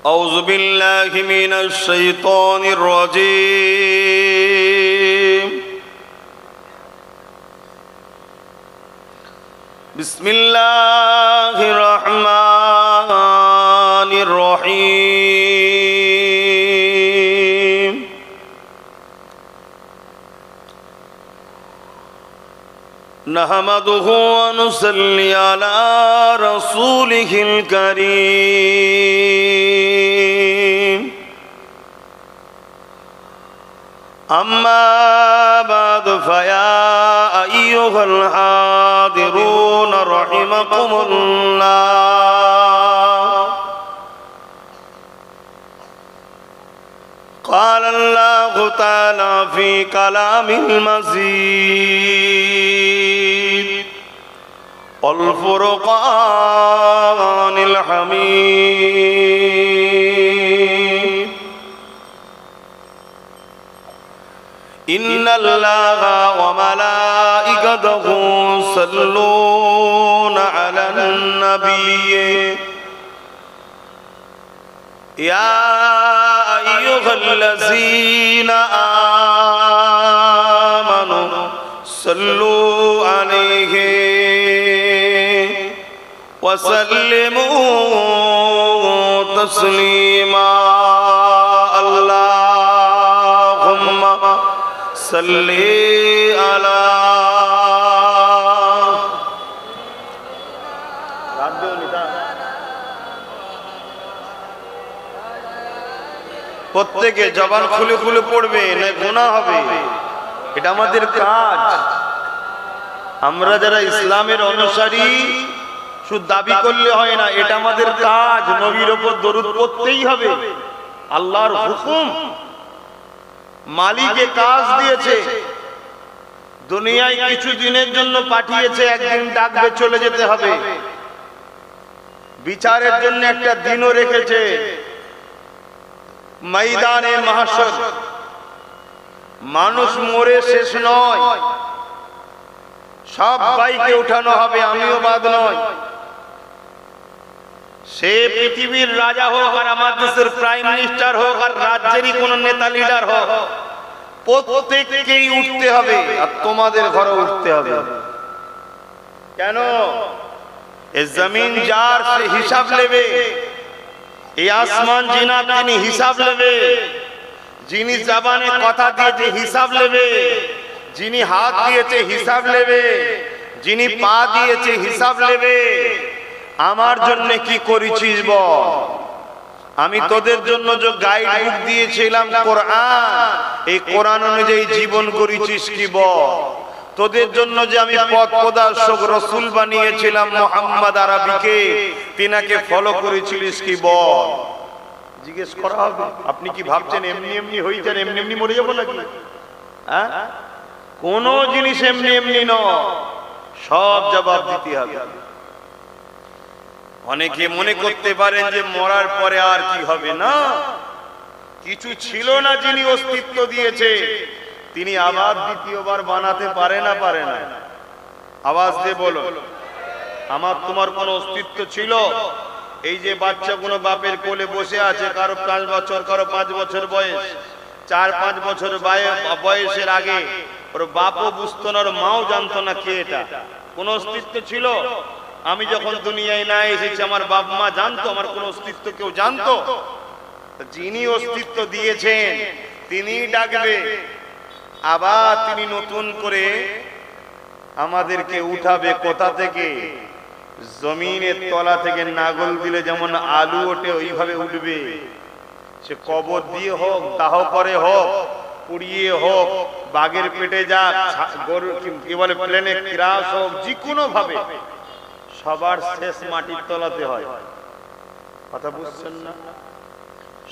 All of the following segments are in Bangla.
أعوذ بالله من الشيطان الرجيم بسم الله الرحمن الرحيم نحمده ونصلي على رسوله الكريم أما بعد فيا أيها الحاضرون رحمكم الله قال الله تعالى في كلامه المجيد والفرقان الحميد إن الله وملائكته يصلون على النبي يا أيها الذين آمنوا صلوا عليه وسلموا تسليما اللهم صل على প্রত্যেকে জবান খুলে খুলে পড়বে না গুনাহ হবে। এটা আমাদের কাজ। আমরা যারা ইসলামের অনুসারী শুধু দাবি করলে হয় না, এটা আমাদের কাজ। নবীর উপর দরুদ পড়তেই হবে। আল্লাহর হুকুম, মালিকে কাজ দিয়েছে, দুনিয়ায় কিছু দিনের জন্য পাঠিয়েছে, একদিন ডাকবে চলে যেতে হবে। বিচারের জন্য একটা দিনও রেখেছে, ময়দানে মাহশর। মানুষ মরে শেষ নয়, সবাইকে উঠানো হবে, আমিও বাদ নয়। সে পৃথিবীর রাজা হোক আর আমার দেশের প্রাইম মিনিস্টার হোক আর রাজ্যেরই কোন নেতা লিডার হোক, প্রত্যেককেই উঠতে হবে। আর তোমাদের ঘরে উঠতে হবে। কেন? এ জমিন যার, সে হিসাব নেবে। এই আসমান জিনার, তিনি হিসাব নেবে। যিনি জবানে কথা দিয়েছে হিসাব নেবে, যিনি হাত দিয়েছে হিসাব নেবে, যিনি পা দিয়েছে হিসাব নেবে। আমার জন্য কি করেছিস বল? আমি তোদের জন্য যে গাইড বুক দিয়েছিলাম কোরআন, এই কোরআন অনুযায়ী জীবন করেছিস কি বল? তোদের জন্য যে আমি পথ প্রদর্শক রাসূল বানিয়েছিলাম মুহাম্মদ আরবিকে, তিনাকে ফলো করেছিলিস কি বল? জিজ্ঞেস করা হবে। আপনি কি ভাবছেন এমনি এমনি হয়ে যান, এমনি এমনি মরে যাবো নাকি? হ্যাঁ, কোন জিনিস এমনি এমনি নয়, সব জবাব দিতে হবে। অনেকে মনে করতে পারেন যে মরার পরে আর কি হবে। না, কিছু ছিল না যিনি অস্তিত্ব দিয়েছে, তিনি আবার দ্বিতীয়বার বানাতে পারে না? পারে না? আওয়াজ দিয়ে বলো। আমার তোমার কোন অস্তিত্ব ছিল? এই যে বাচ্চাগুলো বাপের কোলে বসে আছে, কারো 5 বছর, কারো 5 বছর বয়স, 4-5 বছর বয়সের আগে ওর বাপও বুঝতো না, ওর মাও জানতো না কে এটা। কোন অস্তিত্ব ছিল? আমি যখন দুনিয়ায় না এসেছি আমার বাপ মা জানতো আমার কোন অস্তিত্ব কেউ জানতো? যিনি অস্তিত্ব দিয়েছেন তিনি ডাকবে, আবার তিনি নতুন করে আমাদেরকে উঠাবে। কোথা থেকে? জমিনের তলা থেকে নাগল দিলে যেমন আলু ওঠে ওইভাবে উঠবে। সে কবর দিয়ে হোক, দাহ করে হোক, পুড়িয়ে হোক, বাঘের পেটে যাক, গরু কি বলে প্লেনে ক্রাশ হোক, যে কোনো ভাবে সবার শেষ মাটির তলাতে হয়। কথা বুঝছেন না?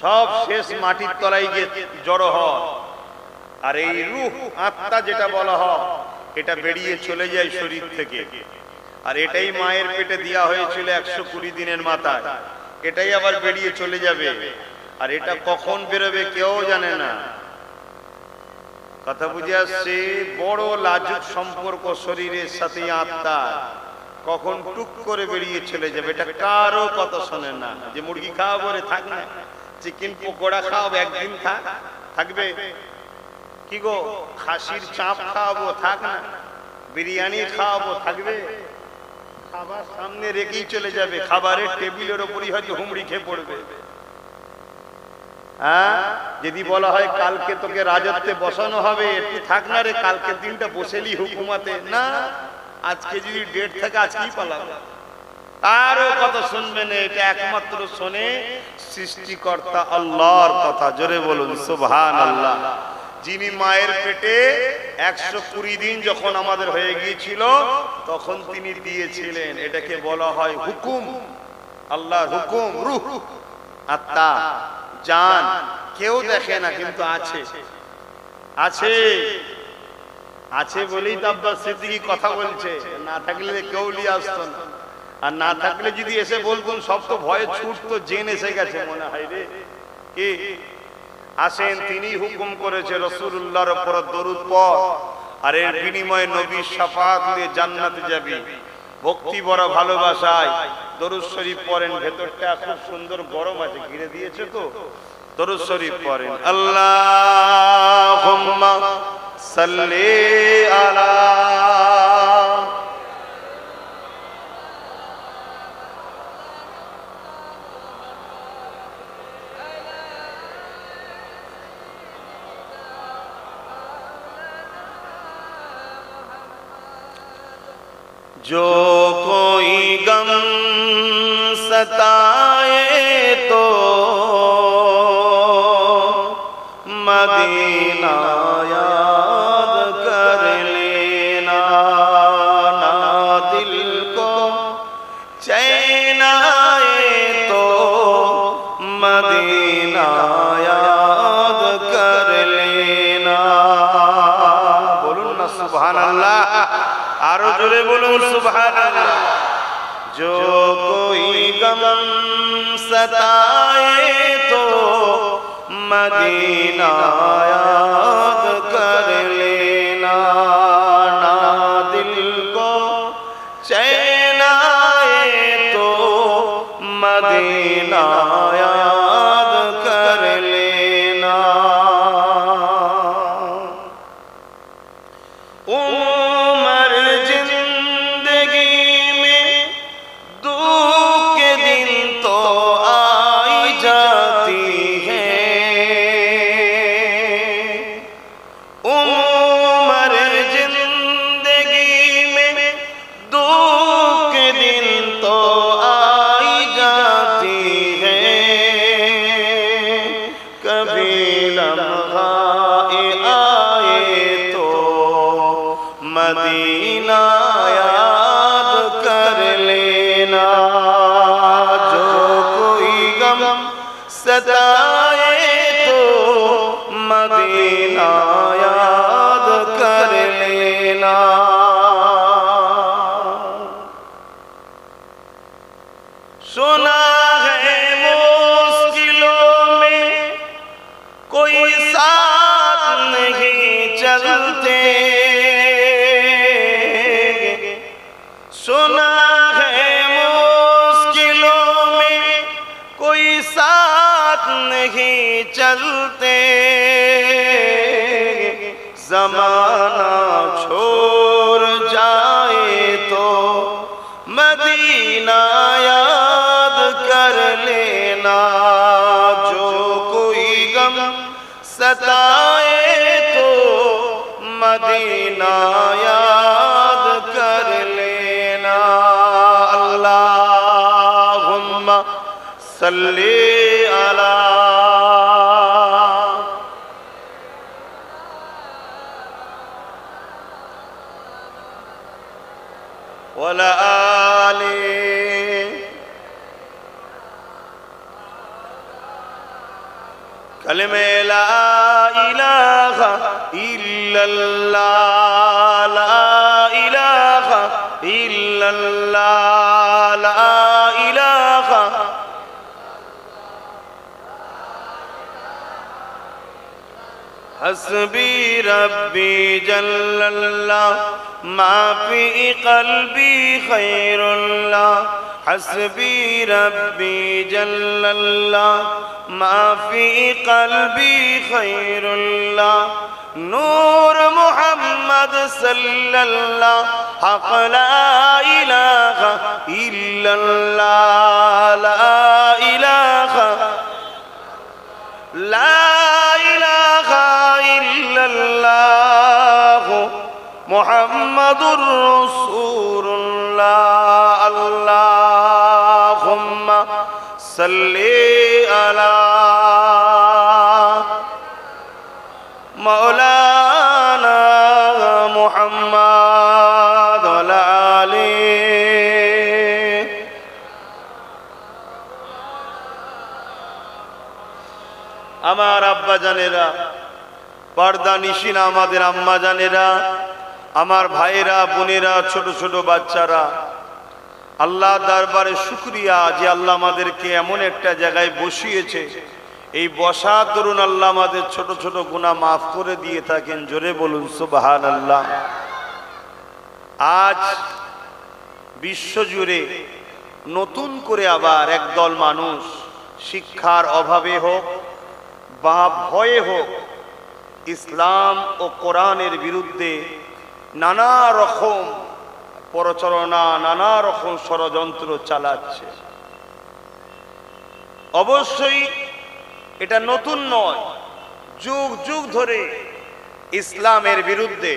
সব শেষ মাটির তলায় গিয়ে জড়ো হয়। আর এই রূহ, আত্মা যেটা বলা হয়, এটা বেরিয়ে চলে যায় শরীর থেকে। আর এটাই মায়ের পেটে দেওয়া হয়েছিল 120 দিনের মাথায়, এটাই আবার বেরিয়ে চলে যাবে। আর এটা কখন বেরোবে কেউ জানে না। কথা বুঝে আসছে? বড় লাজুক সম্পর্ক শরীরের সাথে আত্মার। কখন টুক করে বেরিয়ে চলে যাবে, এটা কারো কথা শোনে না। যে মুরগি খাওয়াবো রে, থাক না, চিকেন পকোড়া খাওয়াবো, একদিন থাকবে, কি গো খাসির চাপ খাওয়াবো, থাক না, বিরিয়ানি খাওয়াবো, থাকবে? খাবার সামনে রেখেই চলে যাবে, খাবারের টেবিলের ওপরই হয়তো হুমড়ি খেয়ে পড়বে। হ্যাঁ, যদি বলা হয় কালকে তোকে রাজত্বে বসানো হবে, একটু থাক না রে, কালকে দিনটা বসেলি হুকুমাতে, না, আজকে যদি ডেট থাকে আজকেই পালাবো। তারও কথা শুনবে না, এটা একমাত্র শোনে সৃষ্টিকর্তা আল্লাহর কথা। জোরে বলুন সুবহানাল্লাহ। যিনি মায়ের পেটে 120 দিন যখন আমাদের হয়ে গিয়েছিল, তখন তিনি দিয়েছিলেন, এটাকে বলা হয় হুকুম, আল্লাহর হুকুম। রূহ, আত্মা, জান কেউ দেখে না, কিন্তু আছে, আছে, আছে বলেই তো আব্বাস সিদ্দিকী কথা বলছে, না থাকলে কেউ নিয়ে আসতো না। আর না থাকলে যদি এসে বলতেন, সব তো ভয়ে ছুটতো, জেন এসে গেছে মনে হয় রে। কি আসেন, তিনি হুকুম করেছে রাসূলুল্লাহর উপর দরুদ পড়, আর এর বিনিময়ে নবীর শাফাআত নিয়ে জান্নাতে যাবি। ভক্তি বড় ভালোবাসায় দরুদ শরীফ পড়েন, ভেতরটা খুব সুন্দর গরম আছে, ঘিরে দিয়েছে তো, দরুদ শরীফ পড়েন। আল্লাহুম্মা সাল্লি আলা जो कोई गम सताए तो मदीना याद कर लेना, ना दिल को चैन आए तो मदीना याद कर लेना। बोलूं ना सुभानअल्लाह, आरो जोरे बोलूं सुभानअल्लाह। जो कोई गम सताए तो मदीना याद कर लेना, ना दिल को चैन आए तो मदीना याद कर लेना। मदीना याद कर लेना। जो कोई गम सताए तो मदीना याद कर लेना। सुना है मुश्किलों में कोई साथ नहीं चलते, सुना है मुश्किलों में कोई साथ नहीं चलते, ज़माना छोड़ जाए तो मदीना याद कर लेना। जो कोई गम सताए तो मदीना याद कर लेना। अल्लाहुम्मा सल्ली अला वला आली कलमे ला इलाहा इल्लल्लाह, ला इलाहा इल्लल्लाह, ला इलाहा। हस्बी रब्बी जल्लल्लाह মা ফি কলবি খায়রুল্লাহ হাসবি রব্বি জাল্লাল্লাহ মা ফি কলবি খায়রুল্লাহ নূর মুহাম্মদ সাল্লাল্লাহ হক লা ইলাহা ইল্লাল্লাহ লা ইলাহা ইল্লাল্লাহ মুহাম্মাদুর রাসূলুল্লাহ আল্লাহুম্মা সাল্লি আলা মাওলানা মুহাম্মাদ ওয়া আলা আলিহি। আমার আব্বা জানেরা, পর্দা নিশিন আমাদের আম্মা জানেরা, আমার ভাইরা বোনেরা, ছোট ছোট বাচ্চারা, আল্লাহ দরবারে শুকরিয়া যে আল্লাহ আমাদেরকে এমন একটা জায়গায় বসিয়েছে, এই বসা তরুণ আল্লাহ আমাদের ছোট ছোট গুনাহ মাফ করে দিয়ে থাকেন। জোরে বলুন সুবহানাল্লাহ। আজ বিশ্বজুড়ে নতুন করে আবার একদল মানুষ শিক্ষার অভাবে হোক বা ভয়ে হোক ইসলাম ও কোরআনের বিরুদ্ধে নানা রকম প্রচারণা, নানা রকম ষড়যন্ত্র চালাচ্ছে। অবশ্যই এটা নতুন নয়, যুগ যুগ ধরে ইসলামের বিরুদ্ধে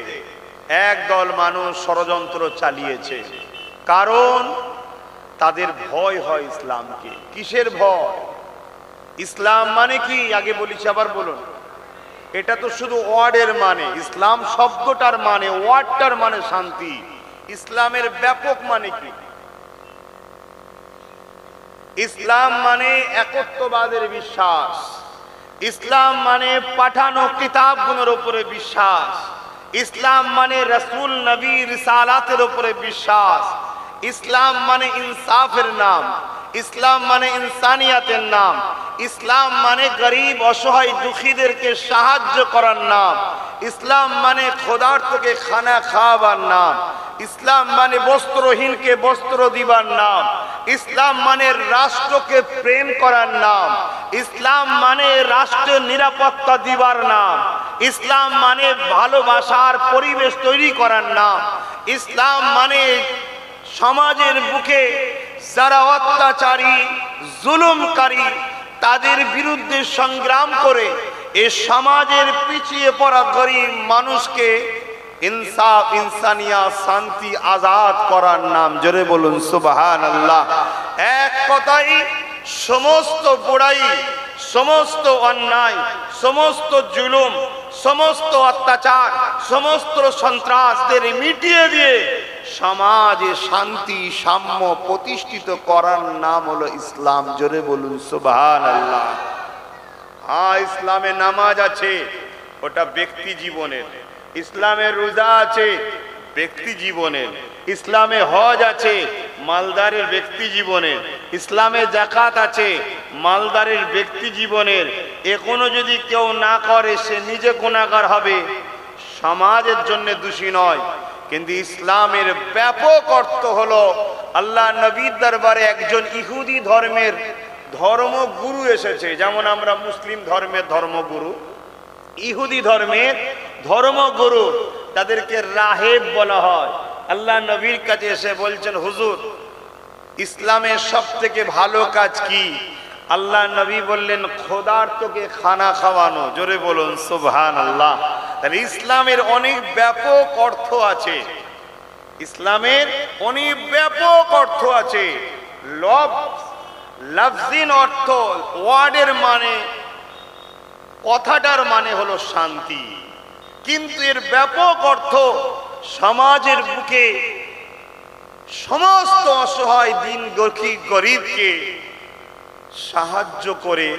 একদল মানুষ ষড়যন্ত্র চালিয়েছে। কারণ তাদের ভয় হয় ইসলামকে। কিসের ভয়? ইসলাম মানে কি? আগে বলেছি, আবার বলুন। এটা তো শুধু ওয়ার্ডের মানে। ইসলাম শব্দটার মানে, ওয়ার্ডটার মানে শান্তি। ইসলামের ব্যাপক মানে কি? ইসলাম মানে একত্ববাদের বিশ্বাস। ইসলাম মানে পাঠানো কিতাবগুলোর উপরে বিশ্বাস। ইসলাম মানে রাসূল নবী রিসালাতের উপরে বিশ্বাস। ইসলাম মানে ইনসাফের নাম। ইসলাম মানে ইনসানিয়াতের নাম। ইসলাম মানে গরিব অসহায় দুঃখীদেরকে সাহায্য করার নাম। ইসলাম মানে ক্ষুধার্তকে খানা খাওয়াবার নাম। ইসলাম মানে বস্ত্রহীনকে বস্ত্র দিবার নাম। ইসলাম মানে রাষ্ট্রকে প্রেম করার নাম। ইসলাম মানে রাষ্ট্রের নিরাপত্তা দিবার নাম। ইসলাম মানে ভালোবাসার পরিবেশ তৈরি করার নাম। ইসলাম মানে সমাজের বুকে যারা অত্যাচারী, জুলুমকারী, তাদের বিরুদ্ধে সংগ্রাম করে এই সমাজের পিছিয়ে পড়া গরিব মানুষকে ইনসাফ, ইনসানিয়া, শান্তি, আজাদ করার নাম। জোরে বলুন সুবহানাল্লাহ। এক কথাই সমস্ত বুড়াই, সমস্ত অন্যায়, সমস্ত জুলুম, সমস্ত অত্যাচার, সমস্ত সন্ত্রাসদের মিটিয়ে দিয়ে সমাজে শান্তি, সাম্য প্রতিষ্ঠিত করার নাম হলো ইসলাম। জোরে বলুন সুবহানাল্লাহ। হ্যাঁ, ইসলামে নামাজ আছে, ওটা ব্যক্তি জীবনের। ইসলামে রোজা আছে, ব্যক্তি জীবনের। ইসলামে হজ আছে, মালদারের ব্যক্তি জীবনের। ইসলামে যাকাত আছে, মালদারের ব্যক্তি জীবনের। এখনো যদি কেউ না করে সে নিজে গুনাহগার হবে, সমাজের জন্য দোষী নয়। কিন্তু ইসলামের ব্যাপক অর্থ হলো আল্লাহ নবীর দরবারে একজন ইহুদি ধর্মের ধর্মগুরু এসেছে। যেমন আমরা মুসলিম ধর্মের ধর্মগুরু, ইহুদি ধর্মের ধর্মগুরু, তাদেরকে রাহেব বলা হয়। আল্লাহ নবীর কাছে এসে বলছেন, হুজুর ইসলামের সব থেকে ভালো কাজ কি? আল্লাহ নবী বললেন, ক্ষুধার্তকে খানা খাওয়ানো। জোরে বলুন সুবহানাল্লাহ। তাহলে ইসলামের অনেক ব্যাপক অর্থ আছে। ইসলামের অনেক ব্যাপক অর্থ আছে। লফজিন অর্থ, ওয়ার্ডের মানে, কথাটার মানে হলো শান্তি। কিন্তু এর ব্যাপক অর্থ সমাজের বুকে সমস্ত অসহায় দিন গরিবকে সাহায্য করে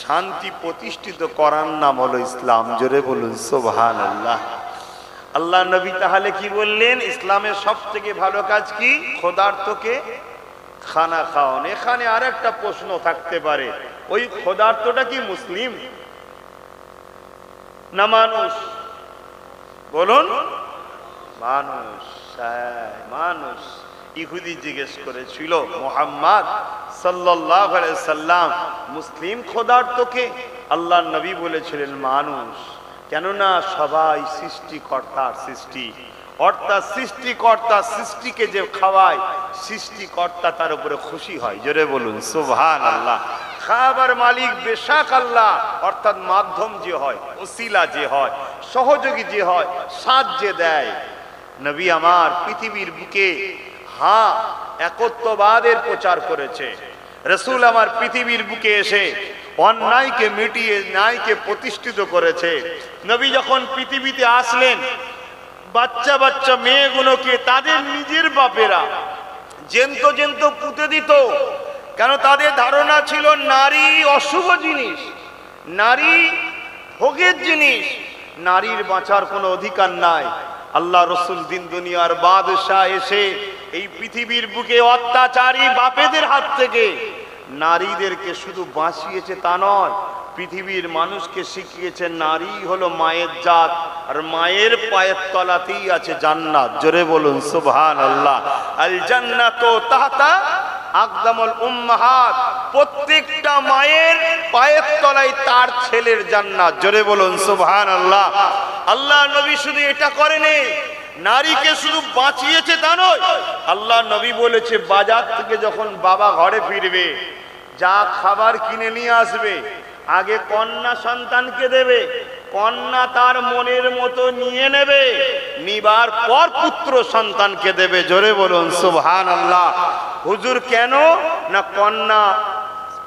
শান্তি প্রতিষ্ঠিত করার নাম হলো ইসলাম। জোরে বলুন সুবহানাল্লাহ। আল্লাহ নবী তাহলে কি বললেন? ইসলামের সব থেকে ভালো কাজ কি? ক্ষুধার্তকে খানা খাওয়ানো। এখানে আর একটা প্রশ্ন থাকতে পারে, ওই ক্ষুধার্তটা কি মুসলিম না মানুষ? বলুন। মানুষ, হ্যাঁ, মানুষ। ইহুদি জিজ্ঞেস করেছিল, মুহাম্মদ সাল্লাল্লাহু আলাইহি সাল্লাম মুসলিম খোদার তোকে? আল্লাহর নবী বলেছিলেন মানুষ। কেননা সবাই সৃষ্টিকর্তার সৃষ্টি, অর্থাৎ সৃষ্টিকর্তা সৃষ্টিকে যে খাওয়ায়, সৃষ্টিকর্তা তার উপরে খুশি হয়। জোরে বলুন সুবহানাল্লাহ। খাবার মালিক বেশাক আল্লাহ, অর্থাৎ মাধ্যম যে হয়, ওসিলা যে হয়, সহযোগী যে হয়, সাহায্য দেয়। নবী আমার পৃথিবীর বুকে একত্ববাদের প্রচার করেছে। রাসূল আমার পৃথিবীর বুকে এসে অন্যায়কে মিটিয়ে ন্যায়কে প্রতিষ্ঠিত করেছে। নবী যখন পৃথিবীতে আসলেন, বাচ্চা বাচ্চা মেয়েগুলোকে তাদের নিজের বাপেরা জেন্ত জেন্ত পুঁতে দিত। কেন? তাদের ধারণা ছিল নারী অশুভ জিনিস, নারী ভোগের জিনিস, নারীর বাঁচার কোনো অধিকার নাই। আল্লাহ রসুল দিন দুনিয়ার বাদশাহ এসে এই পৃথিবীর বুকে অত্যাচারী বাপেদের হাত থেকে নারীদেরকে শুধু বাঁচিয়েছে তা নয়, পৃথিবীর মানুষকে শিখিয়েছে নারী হলো মায়ের জাত, আর মায়ের পায়ের তলাতেই আছে জান্নাত। জোরে বলুন সুবহানাল্লাহ। আল জান্নাতু তাহতা আকদামুল উম্মাহাত, প্রত্যেকটা মায়ের পায়ের তলায় তার ছেলের জান্নাত। জোরে বলুন সুবহানাল্লাহ। আল্লাহ নবী শুধু এটা করেনি, নারীকে শুধু বাঁচিয়েছে তা নয়, আল্লাহ নবী বলেছে বাজার থেকে যখন বাবা ঘরে ফিরবে, যা খাবার কিনে নিয়ে আসবে আগে কন্যা সন্তানকে দেবে, কন্যা তার মনের মতো নিয়ে নেবে, নিবার পর পুত্র সন্তানকে দেবে। জোরে বলুন সুবহানাল্লাহ। হুজুর কেন? না কন্যা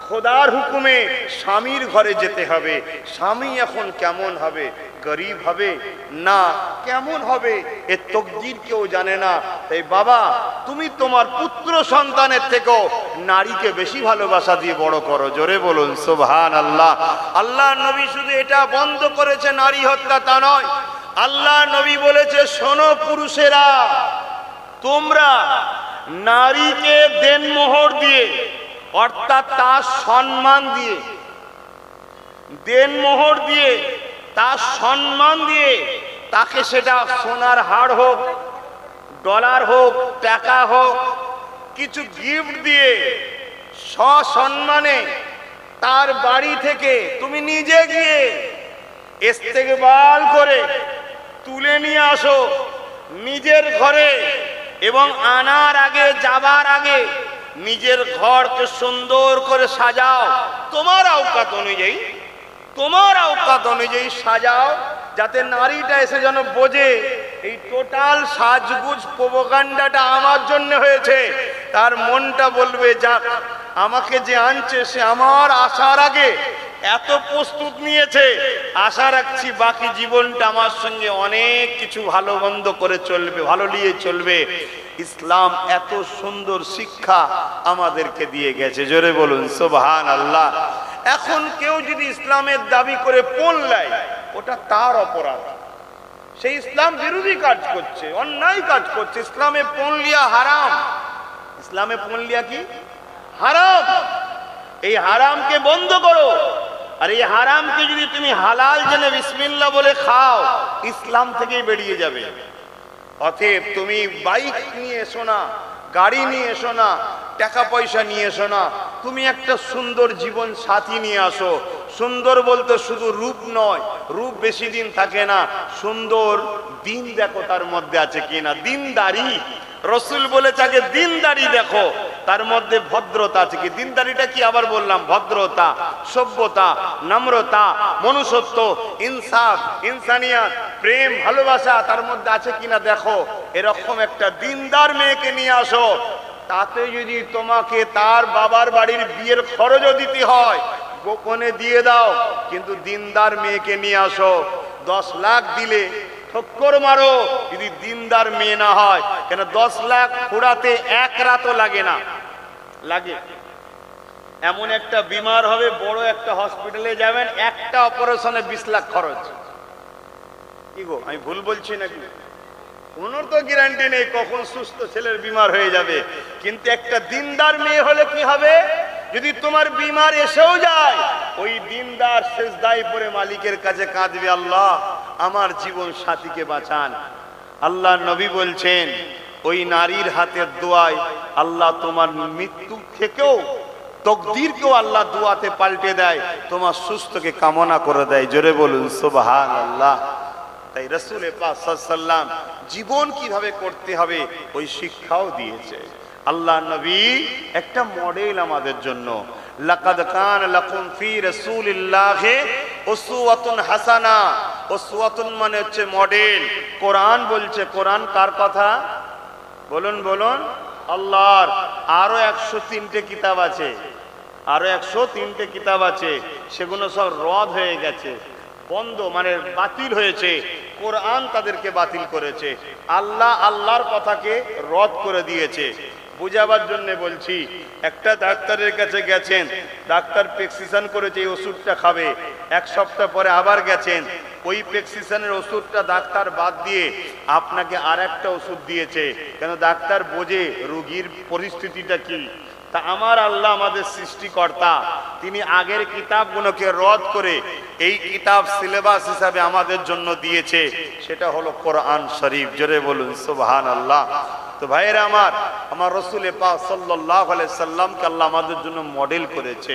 খোদার হুকুমে স্বামীর ঘরে যেতে হবে। স্বামী এখন কেমন হবে? গরিব হবে না কেমন হবে এর তকদির কেউ জানে না। তাই বাবা, তুমি তোমার পুত্র সন্তানের থেকেও নারীকে বেশি ভালোবাসা দিয়ে বড় করো। জোরে বলুন সুবহানাল্লাহ। আল্লাহ নবী শুধু এটা বন্ধ করেছে নারী হত্যা তা নয়, আল্লাহ নবী বলেছে শোনো পুরুষেরা, তোমরা নারীকে দেনমোহর দিয়ে, অর্থাৎ তার সম্মান দিয়ে, দেনমোহর দিয়ে, তার সম্মান দিয়ে, তাকে সেটা সোনার হার হোক, ডলার হোক, টাকা হোক, কিছু গিফট দিয়ে সসম্মানে তার বাড়ি থেকে তুমি নিজে গিয়ে ইস্তেকবাল করে তুলে নিয়ে আসো নিজের ঘরে, এবং আনার আগে, যাবার আগে নিজের ঘরকে সুন্দর করে সাজাও। তোমার আওকাত অনুযায়ী, তোমার আওকাত অনুযায়ী সাজাও, যাতে নারীটা এসে যেন বোঝে এই টোটাল সাজগুজ প্রোপাগান্ডাটা আমার জন্য হয়েছে। তার মনটা বলবে, যাক আমাকে যে আনছে সে আমার আসার আগে এত প্রস্তুত নিয়েছে, আশা রাখছি বাকি জীবনটা আমার সঙ্গে অনেক কিছু ভালো মন্দ করে চলবে, ভালো নিয়ে চলবে। ইসলাম এত সুন্দর শিক্ষা আমাদেরকে দিয়ে গেছে। জোরে বলুন সুবহানাল্লাহ। এখন কেউ যদি ইসলামের দাবি করে পণ নেয়, ওটা তার অপরাধ, সেই ইসলাম বিরোধী কাজ করছে, অন্যায় কাজ করছে। ইসলামে পণ লিয়া হারাম, ইসলামে পণ লিয়া কি হারাম। এই হারামকে বন্ধ করো, আর এই হারামকে যদি তুমি হালাল জেনে বিসমিল্লাহ বলে খাও, ইসলাম থেকেই বেরিয়ে যাবে। অতএব তুমি বাইক নিয়ে এসো না, গাড়ি নিয়ে এসো না, টাকা পয়সা নিয়ে এসো না, তুমি একটা সুন্দর জীবন সাথী নিয়ে আসো। সুন্দর বলতে শুধু রূপ নয়, রূপ বেশি দিন থাকে না, সুন্দর দিন দেখো তার মধ্যে আছে কিনা। দিনদারি, রসুল বলেছে আগে দিনদারি দেখো তার মধ্যে ভদ্রতা আছে কি। দিনদারিটা কি আবার বললাম? ভদ্রতা, সভ্যতা, নম্রতা, মনুষ্যত্ব, ইনসাফ, ইনসানিয়াত, প্রেম, ভালোবাসা তার মধ্যে আছে কিনা দেখো। এরকম একটা দিনদার মেয়েকে নিয়ে আসো, তাতে যদি তোমাকে তার বাবার বাড়ির বিয়ের খরচও দিতে হয় গোপনে দিয়ে দাও, কিন্তু দিনদার মেয়েকে নিয়ে আসো। 10 লাখ দিলে ঠক্কর মারো যদি দিনদার মেয়ে না হয়। কেন 10 লাখ ফুরাতে এক রাতও লাগে না, লাগে। এমন একটা বিমার হবে, বড় একটা হসপিটালে যাবেন, একটা অপারেশনে 20 লাখ খরচ। কি গো, আমি ভুল বলছি নাকি? কোনো তো গ্যারান্টি নেই কখন সুস্থ ছেলের বিমার হয়ে যাবে। কিন্তু একটা দিনদার মেয়ে হলে কি হবে, যদি তোমার বিমার এসেও যায়, ওই দিনদার সেজদায় পড়ে মালিকের কাছে কাঁদবে, আল্লাহ আমার জীবন সাথীকে বাঁচান, আল্লাহ নবী বলছেন ওই নারীর হাতের দোয়ায় আল্লাহ তোমার মৃত্যু থেকেও তকদিরকেও আল্লাহ দোয়াতে পাল্টে দেয়, তোমার সুস্থকে কামনা করে দেয়। জোরে বলুন সুবহানাল্লাহ। তাই রাসূল পাক সাল্লাল্লাহু আলাইহি ওয়াসাল্লাম জীবন কিভাবে করতে হবে ওই শিক্ষাও দিয়েছে। আল্লাহ নবী একটা মডেল আমাদের জন্য। লাকাদ কানা লাকুম ফি রাসূলিল্লাহি উসওয়াতুন হাসানা। উসওয়াতুন মানে হচ্ছে মডেল। কোরআন বলছে, কোরআন কার কথা? বলুন বলুন। আল্লাহর। আরো 103টে কিতাব আছে, আরো 103টে কিতাব আছে, সেগুলো সব রদ হয়ে গেছে, বন্ধ মানে বাতিল হয়েছে। কোরআন তাদেরকে বাতিল করেছে। আল্লাহ আল্লাহর কথাকে রদ করে দিয়েছে। বুঝাবার জন্য বলছি, একটা ডাক্তারের কাছে গেছেন, ডাক্তার প্রেসক্রিপশন করেছে এই ওষুধটা খাবে, 1 সপ্তাহ পরে আবার গেছেন, ওই প্রেসক্রিপশনের ওষুধটা ডাক্তার বাদ দিয়ে আপনাকে আর একটা ওষুধ দিয়েছে, কেন? ডাক্তার বোঝে রোগীর পরিস্থিতিটা কি। তা আমার আল্লাহ আমাদের সৃষ্টিকর্তা, তিনি আগের কিতাবগুলোকে রদ করে এই কিতাব সিলেবাস হিসাবে আমাদের জন্য দিয়েছে, সেটা হলো কোরআন শরীফ। জোরে বলুন সুবহানাল্লাহ। তো ভাইয়েরা আমার রাসূল পাক সাল্লাল্লাহু আলাইহি সাল্লামকে আল্লাহ আমাদের জন্য মডেল করেছে।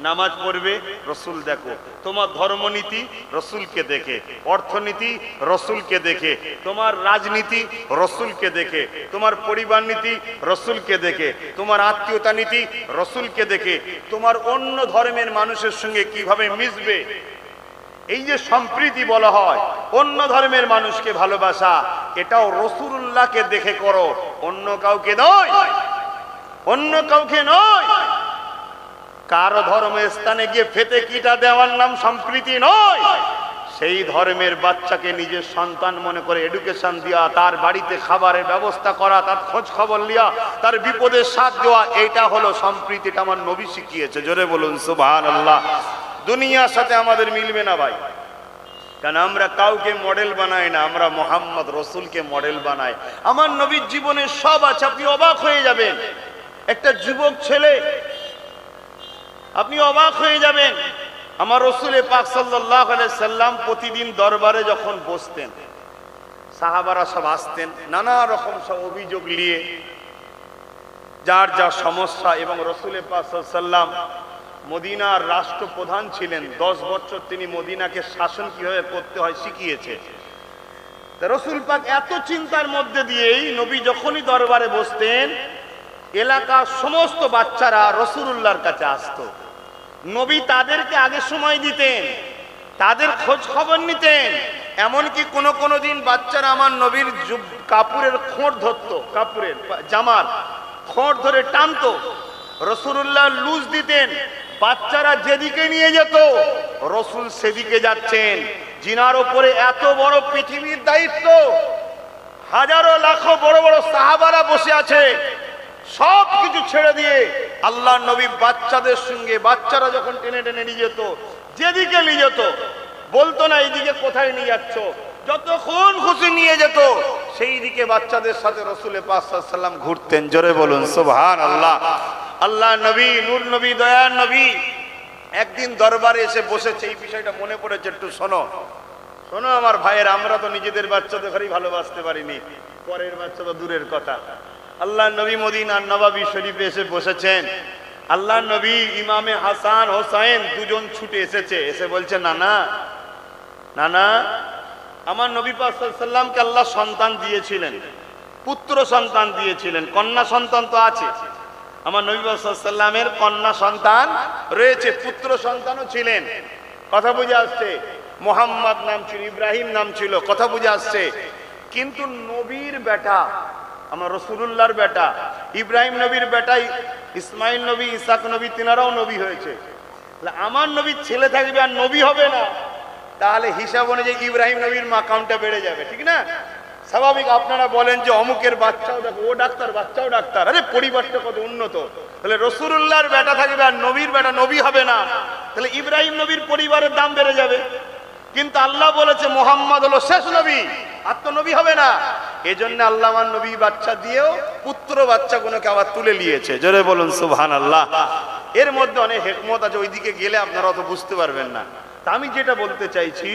নামাজ পড়বে রাসূল দেখো, তোমার ধর্মনীতি রাসূলকে দেখে, অর্থনীতি রাসূলকে দেখে, তোমার রাজনীতি রাসূলকে দেখে, তোমার পরিবার নীতি রাসূলকে দেখে, তোমার আত্মীয়তা নীতি রাসূলকে দেখে, তোমার অন্য ধর্মের মানুষের সঙ্গে কিভাবে মিশবে, এই যে সম্প্রীতি বলা হয়, অন্য ধর্মের মানুষকে ভালোবাসা, এটাও রাসূলুল্লাহকে দেখে করো, অন্য কাউকে নয়, অন্য কাউকে নয়। কারো ধর্মের স্থানে গিয়ে ফেতে কিটা দেওয়ার নাম সম্প্রীতি নয়। সেই ধর্মের বাচ্চাকে নিজের সন্তান মনে করে এডুকেশন দেওয়া, তার বাড়িতে খাবারের ব্যবস্থা করা, তার খোঁজ খবর নেওয়া, তার বিপদের সাথ দেওয়া, এইটা হলো সম্প্রীতিটা আমার নবী শিখিয়েছে। জোরে বলুন সুবহানাল্লাহ। দুনিয়ার সাথে আমাদের মিলবে না ভাই, কারণ আমরা কাউকে মডেল বানাই না, আমরা মুহাম্মদ রাসূলকে মডেল বানাই। আমার নবীর জীবনে সব আছে, আপনি অবাক হয়ে যাবেন। একটা যুবক ছেলে, আপনি অবাক হয়ে যাবেন। আমার রাসূল পাক সাল্লাল্লাহু আলাইহি সাল্লাম প্রতিদিন দরবারে যখন বসতেন, সাহাবারা সব আসতেন নানা রকম সব অভিযোগ নিয়ে, যার যা সমস্যা। এবং রাসূল পাক সাল্লাল্লাহু আলাইহি সাল্লাম মদিনার রাষ্ট্রপ্রধান ছিলেন, 10 বছর তিনি মদিনাকে শাসন কিভাবে করতে হয় শিখিয়েছে। রাসূল পাক এত চিন্তার মধ্যে দিয়েই নবী যখনই দরবারে বসতেন, এলাকার সমস্ত বাচ্চারা রাসূলুল্লাহর কাছে আসতো। নবী তাদেরকে আগে সময় দিতেন, তাদের খোঁজ খবর নিতেন। এমনকি কোনো দিন বাচ্চারা আমার নবীর কাপড়ের খোঁড় ধরতো, কাপড়ের জামার খোঁড় ধরে টানতো, রাসূলুল্লাহ লুজ দিতেন, বাচ্চারা যেদিকে নিয়ে যেত রাসূল সেদিকে যাচ্ছেন। জিনার উপরে এত বড় পৃথিবীর দায়িত্ব, হাজারো লাখো বড় বড় সাহাবারা বসে আছে, সব কিছু ছেড়ে দিয়ে আল্লাহ নবী বাচ্চাদের সঙ্গে, বাচ্চারা যখন টেনে টেনে নিয়ে যেত, যেদিকে নিয়ে যেত, বলতো না এইদিকে কোথায় নিয়ে যাচ্ছ, যতক্ষণ খুশি নিয়ে যেত সেই দিকে বাচ্চাদের সাথে রাসূল পাক সাল্লাল্লাহু আলাইহি সাল্লাম ঘুরতেন। জোরে বলুন সুবহানাল্লাহ। আল্লাহ নবী, নূর নবী, দয়ার নবী একদিন দরবারে এসে বসেছে। এই বিষয়টা মনে পড়েছে, একটু শোনো শোনো আমার ভাইয়ের। আমরা তো নিজেদের বাচ্চাদের ঘরেই ভালোবাসতে পারিনি, পরের বাচ্চা তো দূরের কথা। আল্লাহ নবী মদিনার নববী শরীফে এসে বসেছেন। আল্লাহ নবী ইমামে হাসান হোসাইন দুজন ছুটে এসেছে, এসে বলছে, নানা নানা, আমার নবী পাক সাল্লাল্লাহু আলাইহি সাল্লামকে আল্লাহ সন্তান দিয়েছিলেন, পুত্র সন্তান দিয়েছিলেন, কন্যা সন্তান তো আছে। আমার নবী পাক সাল্লাল্লাহু আলাইহি সাল্লামের কন্যা সন্তান রয়েছে, পুত্র সন্তানও ছিলেন। কথা বুঝে আসছে? মুহাম্মদ নাম ছিল, ইব্রাহিম নাম ছিল, কথা বুঝে আসছে। কিন্তু নবীর বেটা, আমার রাসূলুল্লাহর বেটা, ইব্রাহিম নবীর বেটা ইসমাইল নবী, ইসাক নবী, তিনারাও নবী হয়েছে। আমার নবীর ছেলে থাকবে আর নবী হবে না, তাহলে হিসাব অনুযায়ী ইব্রাহিম নবীর মাকামটা বেড়ে যাবে, ঠিক না? স্বাভাবিক। আপনারা বলেন যে অমুকের বাচ্চাও দেখো, ও ডাক্তার, বাচ্চাও ডাক্তার, আরে পরিবারটা কত উন্নত। তাহলে রাসূলুল্লাহর বেটা থাকবে আর নবীর বেটা নবী হবে না, তাহলে ইব্রাহিম নবীর পরিবারের দাম বেড়ে যাবে। কিন্তু আল্লাহ বলেছে মুহাম্মদ হলো শেষ নবী, আর তো নবী হবে না। এজন্য আল্লাহ আমার নবী বাচ্চা দিয়েও পুত্র বাচ্চাগুলোকে আবার তুলে নিয়েছে। জোরে বলুন সুবহানাল্লাহ। এর মধ্যে অনেক হিকমত আছে, ওইদিকে গেলে আপনারা অত বুঝতে পারবেন না। তা আমি যেটা বলতে চাইছি,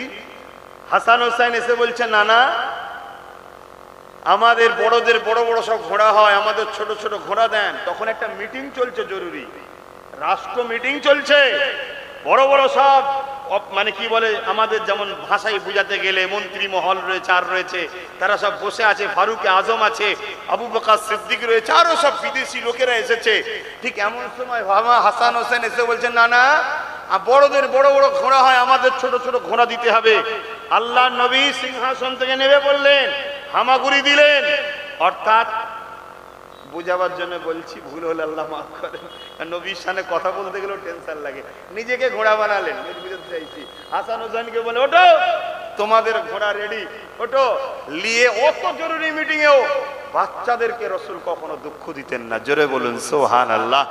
হাসান হোসেন এসে বলছে, নানা আমাদের বড়দের বড় বড় সব ঘোড়া হয়, আমাদের ছোট ছোট ঘোড়া দেন। তখন একটা মিটিং চলছে, জরুরি রাষ্ট্র মিটিং চলছে, বড় বড় সব মানে কি বলে আমাদের যেমন ভাষায় বুঝাতে গেলে মন্ত্রী মহল রয়েছে, আর রয়েছে তারা সব বসে আছে, ফারুক আজম আছে, আবু বকর সিদ্দিক রয়েছে, আরো সব বিদেশি লোকেরা এসেছে। ঠিক এমন সময় ভামা হাসান হোসেন এসে বলছেন, না না, বড়দের বড় বড় ঘোড়া হয়, আমাদের ছোট ছোট ঘোড়া দিতে হবে। আল্লাহ নবী সিংহাসন থেকে নেমে পড়লেন, হামাগুড়ি দিলেন। অর্থাৎ বুঝাবার জন্য বলছি, ভুল হলে আল্লাহ মাফ করেন, নবীর সামনে কথা বলতে গেলেও টেনশন লাগে। নিজেকে ঘোড়া বানালেন, বুঝতে চাইছি। হাসান হোসেনকে বলে, ওঠো তোমাদের ঘোড়া রেডি, ওঠো। নিয়ে অত জরুরি মিটিং এও বাচ্চাদেরকে রসুল কখনো দুঃখ দিতেন না, জোরে বলুন সুবহানাল্লাহ।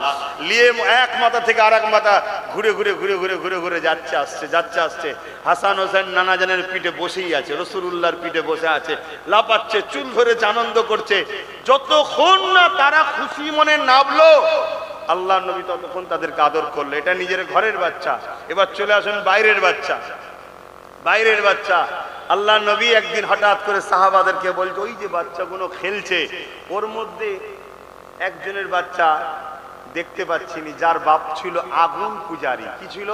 নিয়ে এক মাথা থেকে আর এক মাথা ঘুরে ঘুরে ঘুরে ঘুরে ঘুরে ঘুরে যাচ্ছে আসছে, যাচ্ছে আসছে। হাসান হোসেন নানাজানের পিঠে বসেই আছে, রসুলুল্লাহর পিঠে বসে আছে, লাপাচ্ছে, চুল ধরেছে, আনন্দ করছে। যতক্ষণ না তারা খুশি মনে নামলো, আল্লাহ নবী ততক্ষণ তাদেরকে আদর করলো। এটা নিজের ঘরের বাচ্চা। এবার চলে আসুন বাইরের বাচ্চা, বাইরের বাচ্চা। আল্লাহ নবী একদিন হঠাৎ করে সাহাবাদেরকে বলছে, ওই যে বাচ্চাগুলো খেলছে, ওর মধ্যে একজনের বাচ্চা দেখতে পাচ্ছিনি, যার বাপ ছিল আগুন পূজারী। কি ছিল?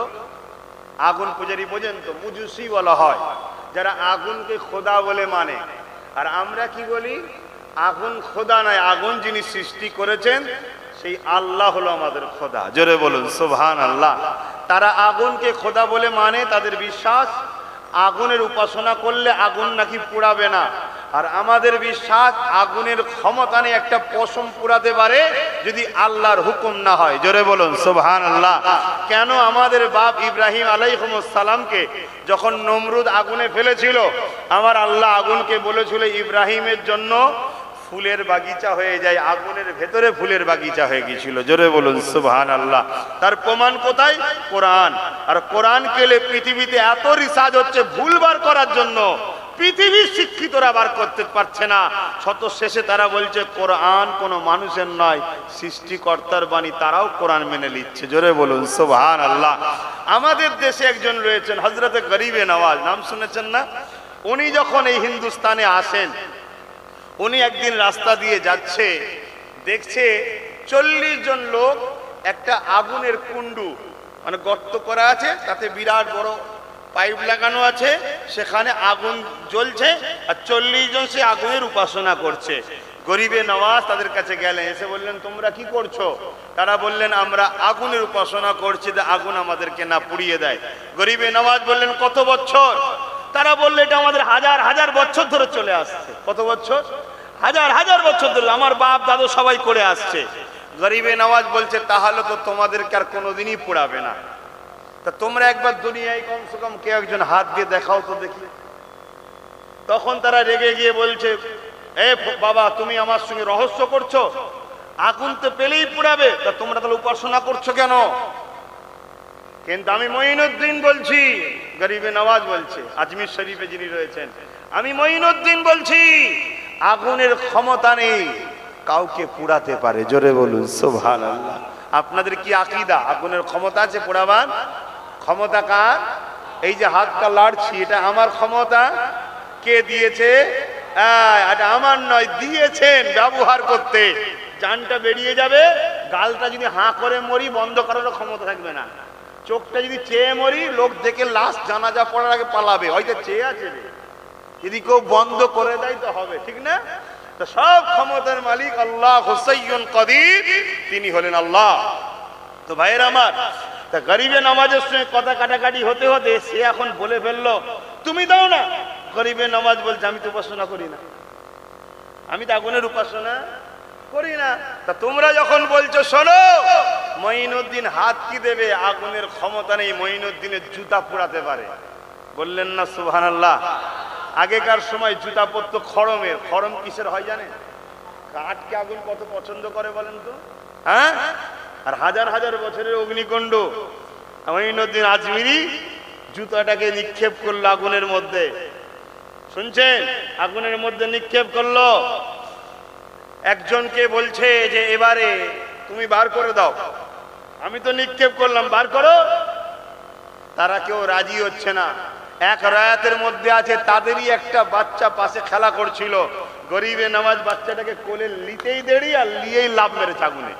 আগুন পূজারী, বোঝেন তো, মুজুসি বলা হয় যারা আগুনকে খোদা বলে মানে। আর আমরা কি বলি? আগুন খোদা নয়, আগুন যিনি সৃষ্টি করেছেন সেই আল্লাহ হলো আমাদের খোদা, জোরে বলুন সুবহানাল্লাহ। তারা আগুনকে খোদা বলে মানে, তাদের বিশ্বাস আগুনের উপাসনা করলে আগুন নাকি পোড়াবে না। আর আমাদের বিশ্বাস আগুনের ক্ষমতা নেই একটা পশম পোড়াতে পারে যদি আল্লাহর হুকুম না হয়, জোরে বলুন সুবহানাল্লাহ। কেন আমাদের বাপ ইব্রাহিম আলাইহিস সালামকে যখন নমরুদ আগুনে ফেলেছিল, আমার আল্লাহ আগুনকে বলেছিল ইব্রাহিমের জন্য ফুলের বাগিচা হয়ে যায়, আগুনের ভেতরে ফুলের বাগিচা হয়ে গিয়েছিল, জোরে বলুন সুবহানাল্লাহ। তার প্রমাণ কোথায়? কোরআন। আর কোরআন কেলে পৃথিবীতে এত রিসার্চ হচ্ছে ভুল বার করার জন্য, পৃথিবীর শিক্ষিতরা বার করতে পারছে না। শত শেষে তারা বলছে কোরআন কোনো মানুষের নয়, সৃষ্টিকর্তার বাণী। তারাও কোরআন মেনে নিচ্ছে, জোরে বলুন সুবহানাল্লাহ। আমাদের দেশে একজন রয়েছেন হযরতে গরিবে নওয়াজ, নাম শুনেছেন না? উনি যখন এই হিন্দুস্তানে আসেন, উনি একদিন রাস্তা দিয়ে যাচ্ছে, দেখছে 40 জন লোক একটা আগুনের কুণ্ডু মানে গর্ত করা আছে, তাতে বিরাট বড় পাইপ লাগানো আছে, সেখানে আগুন জ্বলছে, আর 40 জন সে আগুনের উপাসনা করছে। গরিবে নওয়াজ তাদের কাছে গেলেন, এসে বললেন, তোমরা কি করছো? তারা বললেন, আমরা আগুনের উপাসনা করছি, যে আগুন আমাদেরকে না পুড়িয়ে দেয়। গরিবে নওয়াজ বললেন, কত বছর? তারা বললে, এটা আমাদের হাজার হাজার বছর ধরে চলে আসছে। কত বছর? হাজার হাজার বছর ধরে আমার বাপ দাদু সবাই করে আসছে। গরিবে নওয়াজ বলছে, তাহলে তো তোমাদেরকে আর কোনোদিনই পোড়াবে না। তা তোমরা একবার দুনিয়ায় কমসে কম কেউ একজন হাত দিয়ে দেখাও তো দেখি। তখন তারা রেগে গিয়ে বলছে, এ বাবা, তুমি আমার সঙ্গে রহস্য করছো, আগুন তো পেলেই পোড়াবে, তা তোমরা তাহলে উপাসনা করছো কেন? কিন্তু আমি মঈনুদ্দিন বলছি, গরিবে নওয়াজ বলছে, আজমির শরীফে যিনি রয়েছেন, আমি মঈনুদ্দিন বলছি, আগুনের ক্ষমতা নেই কাউকে পোড়াতে পারে, জোরে বলুন সুবহানাল্লাহ। আপনাদের কি আকীদা? আগুনের ক্ষমতা আছে পোড়াবার? ক্ষমতা কার? এই যে হাতটা লাড়ছি, এটা আমার ক্ষমতা? কে দিয়েছে? এটা আমার নয়, দিয়েছেন ব্যবহার করতে। জানটা বেরিয়ে যাবে, গালটা যদি হাঁ করে মরি বন্ধ করারও ক্ষমতা থাকবে না, চোখটা যদি চেয়ে মরি লোক দেখে লাশ জানাজা পড়ার আগে পালাবে, হয়তো চেয়ে আছে, যদি কেউ বন্ধ করে দেয় তো হবে, ঠিক না? তো সব ক্ষমতার মালিক আল্লাহ হুসাইয়ুন কাদির, তিনি হলেন আল্লাহ। তো ভাইয়ের আমার, তা গরিবে নওয়াজের সঙ্গে কথা কাটাকাটি হতে হতে সে এখন বলে ফেললো, তুমি দাও না। গরিবে নওয়াজ বলছে, আমি তো উপাসনা করি না, আমি তো আগুনের উপাসনা করি না। তা তোমরা যখন বলছো, শোনো, মঈনুদ্দিন হাত কি দেবে? আগুনের ক্ষমতা নেই, মঈনুদ্দিনের জুতা পোড়াতে পারে। বললেন না সুবহানাল্লাহ? আগেকার সময় জুতা পরতো খড়মের। খড়ম কিসের হয় জানেন? কাঠকে আগুন কত পছন্দ করে বলেন তো, হ্যাঁ? আর হাজার হাজার বছরের অগ্নিকুণ্ড। মঈনুদ্দিন আজমিরি জুতাটাকে নিক্ষেপ করলো আগুনের মধ্যে, শুনছেন? আগুনের মধ্যে নিক্ষেপ করলো। একজনকে বলছে যে এবারে তুমি বার করে দাও, আমি তো নিক্ষেপ করলাম, বার করো। তারা কেউ রাজি হচ্ছে না। এক রায়াতের মধ্যে আছে তাদেরই একটা বাচ্চা পাশে খেলা করছিল, গরিবে নামাজ বাচ্চাটাকে কোলে নিতেই দেরি আর নিয়েই লাভ মেরেছে আগুনে।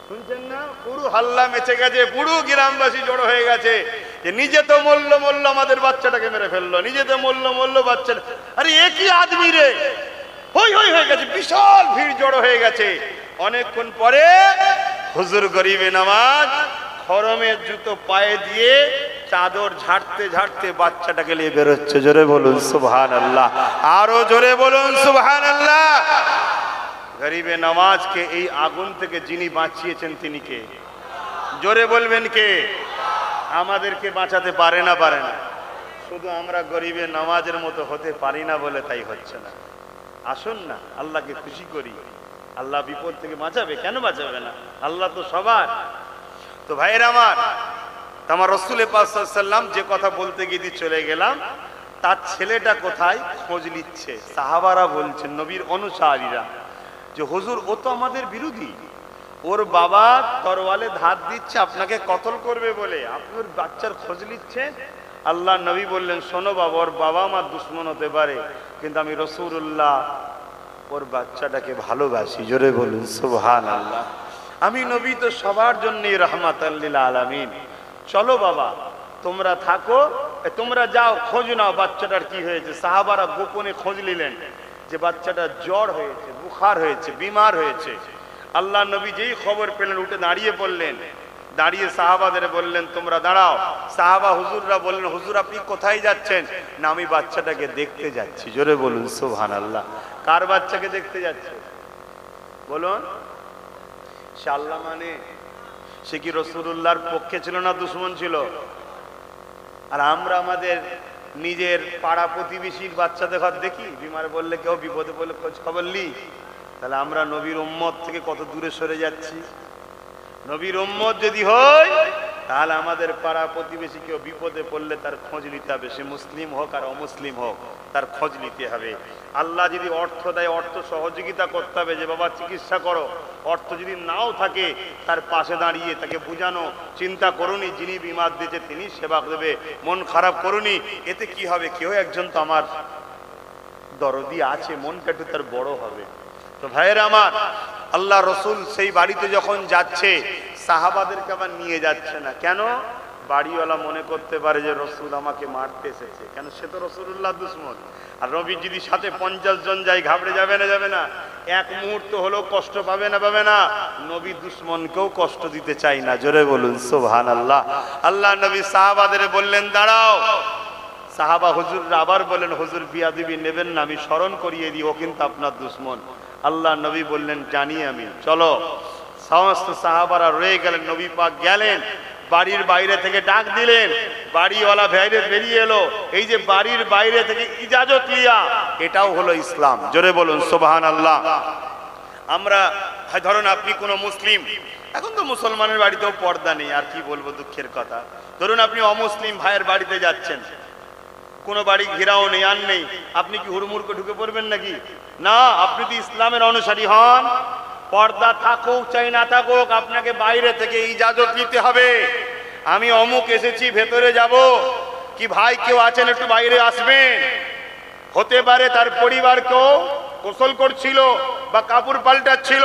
শুনছেন না? পুরো হাল্লা মেচে গেছে, পুরো গ্রামবাসী জড়ো হয়ে গেছে যে নিজে তো মল্ল আমাদের বাচ্চাটাকে মেরে ফেললো, নিজে তো মল্ল বাচ্চাটা, আরে এ কি আদমি রে, হই হই হয়ে গেছে, বিশাল ভিড় জড়ো হয়ে গেছে। অনেকক্ষণ পরে হুজুর গরিবে নামাজ খরমের জুতো পায়ে দিয়ে চাদর ঝাড়তে ঝাড়তে বাচ্চাটাকে নিয়ে বেরোচ্ছে। জোরে বলুন সুবহানাল্লাহ, আরো জোরে বলুন সুবহানাল্লাহ। গরিবে নামাজকে এই আগুন থেকে যিনি বাঁচিয়েছেন তিনি কে? জোরে বলবেন কে? আমাদেরকে বাঁচাতে পারে না? পারে না। শুধু আমরা গরিবে নামাজের মতো হতে পারি না বলে তাই হচ্ছে না। আসুন না আল্লাহকে খুশি করি, আল্লাহ বিপদ থেকে বাঁচাবে, কেন বাঁচাবে না? আল্লাহ তো সবার। তো ভাইয়ের আমার রসুল পাক সাল্লাল্লাহু আলাইহি ওয়াসাল্লাম যে কথা বলতে গিয়ে চলে গেলাম, তার ছেলেটা কোথায় খোঁজ নিচ্ছে। সাহাবারা বলছেন, নবীর অনুসারীরা, যে হুজুর ও তো আমাদের বিরোধী, ওর বাবা তরোয়ালে ধার দিচ্ছে আপনাকে কতল করবে বলে, আপনি ওর বাচ্চার খোঁজ নিচ্ছেন। আল্লাহ নবী বললেন, শোনো বাবা, ওর বাবা আমার দুশ্মন হতে পারে, কিন্তু আমি রাসূলুল্লাহ ওর বাচ্চাটাকে ভালোবাসি। জোরে বলুন সুবহানাল্লাহ। আমি নবী তো সবার জন্যই রাহমাতাল লিল আলামিন। চলো বাবা তোমরা থাকো, তোমরা যাও খোঁজ নাও বাচ্চাটার কি হয়েছে। সাহাবারা গোপনে খোঁজ নিলেন যে বাচ্চাটা জ্বর হয়েছে, বুখার হয়েছে, বিমার হয়েছে। আল্লাহ নবী যেই খবর পেলেন উঠে দাঁড়িয়ে পড়লেন, দাঁড়িয়ে সাহাবাদের বললেন তোমরা দাঁড়াও। সাহাবা হুজুররা বললেন, হুজুর আপনি কোথায় যাচ্ছেন? না আমি বাচ্চাটাকে দেখতে যাচ্ছি। জোরে বলুন সুবহানাল্লাহ। কার বাচ্চাকে দেখতে যাচ্ছে বলুন? সে আল্লাহ মানে সে কি রাসূলুল্লাহর পক্ষে ছিল না দুশমন ছিল? আর আমরা আমাদের নিজের পাড়া প্রতিবেশীর বাচ্চাদের ঘর দেখি, বিমার বললে কেউ বিপদে বললে খোঁজ খবর লি, তাহলে আমরা নবীর উম্মত থেকে কত দূরে সরে যাচ্ছি। নবীর উম্মত যদি হয় তাহলে আমাদের পাড়া প্রতিবেশী কেউ বিপদে পড়লে তার খোঁজ নিতে হবে, সে মুসলিম হোক আর অমুসলিম হোক, তার খোঁজ নিতে হবে। আল্লাহ যদি অর্থ দেয়, অর্থ সহযোগিতা করতে হবে, যে বাবা চিকিৎসা করো। অর্থ যদি নাও থাকে তার পাশে দাঁড়িয়ে তাকে বুঝানো, চিন্তা করুনি যিনি বিমার দিয়েছে তিনি সেবা দেবে, মন খারাপ করুনি, এতে কি হবে? কেউ একজন তো আমার দরদি আছে, মনটা একটু তার বড় হবে। তো ভাইয়েরা আমার, আল্লাহ রসুল সেই বাড়িতে যখন যাচ্ছে সাহাবাদেরকে আবার নিয়ে যাচ্ছে না। কেন? বাড়িওয়ালা মনে করতে পারে যে রসুল আমাকে মারতে এসেছে, কেন সে তো রসুলুল্লাহ দুশমন। আর নবী যদি সাথে 50 জন যায়, ঘাবড়ে যাবে না? যাবে না? এক মুহূর্ত হলেও কষ্ট পাবে না? পাবে না? নবী দুশমনকেও কষ্ট দিতে চাই না। জোরে বলুন সুবহানাল্লাহ। আল্লাহ নবী সাহাবাদের বললেন দাঁড়াও। সাহাবা হুজুররা আবার বললেন, হুজুর বিয়াদবি নেবেন না, আমি স্মরণ করিয়ে দিই ও কিন্তু আপনার দুশমন। আল্লাহ নবী বললেন জানি আমি, চলো। সমস্ত সাহাবারা রয়ে গেলেন, নবী পাক গেলেন, বাড়ির বাইরে থেকে ডাক দিলেন, বাড়িওয়ালা বাইরে বেরিয়ে এলো। এই যে বাড়ির বাইরে থেকে ইজাজত লিয়া, এটাও হলো ইসলাম। জোরে বলুন সুবহানাল্লাহ। আমরা ধরুন আপনি কোনো মুসলিম, এখন তো মুসলমানের বাড়িতেও পর্দা নেই, আর কি বলবো দুঃখের কথা। ধরুন আপনি অমুসলিম ভাইয়ের বাড়িতে যাচ্ছেন, কোনো বাড়ি ঘেরাও নেই, আর নেই, আপনি কি হুড়মুড়কে ঢুকে পড়বেন নাকি? না, আপনি তো ইসলামের অনুসারী হন, পর্দা থাকুক চাই না থাকুক আপনাকে বাইরে থেকে ইজাজত নিতে হবে। আমি অমুক এসেছি, ভেতরে যাব, কি ভাই কেউ আছেন একটু বাইরে আসবেন। হতে পারে তার পরিবার কেউ গোসল করছিল বা কাপড় পাল্টাচ্ছিল,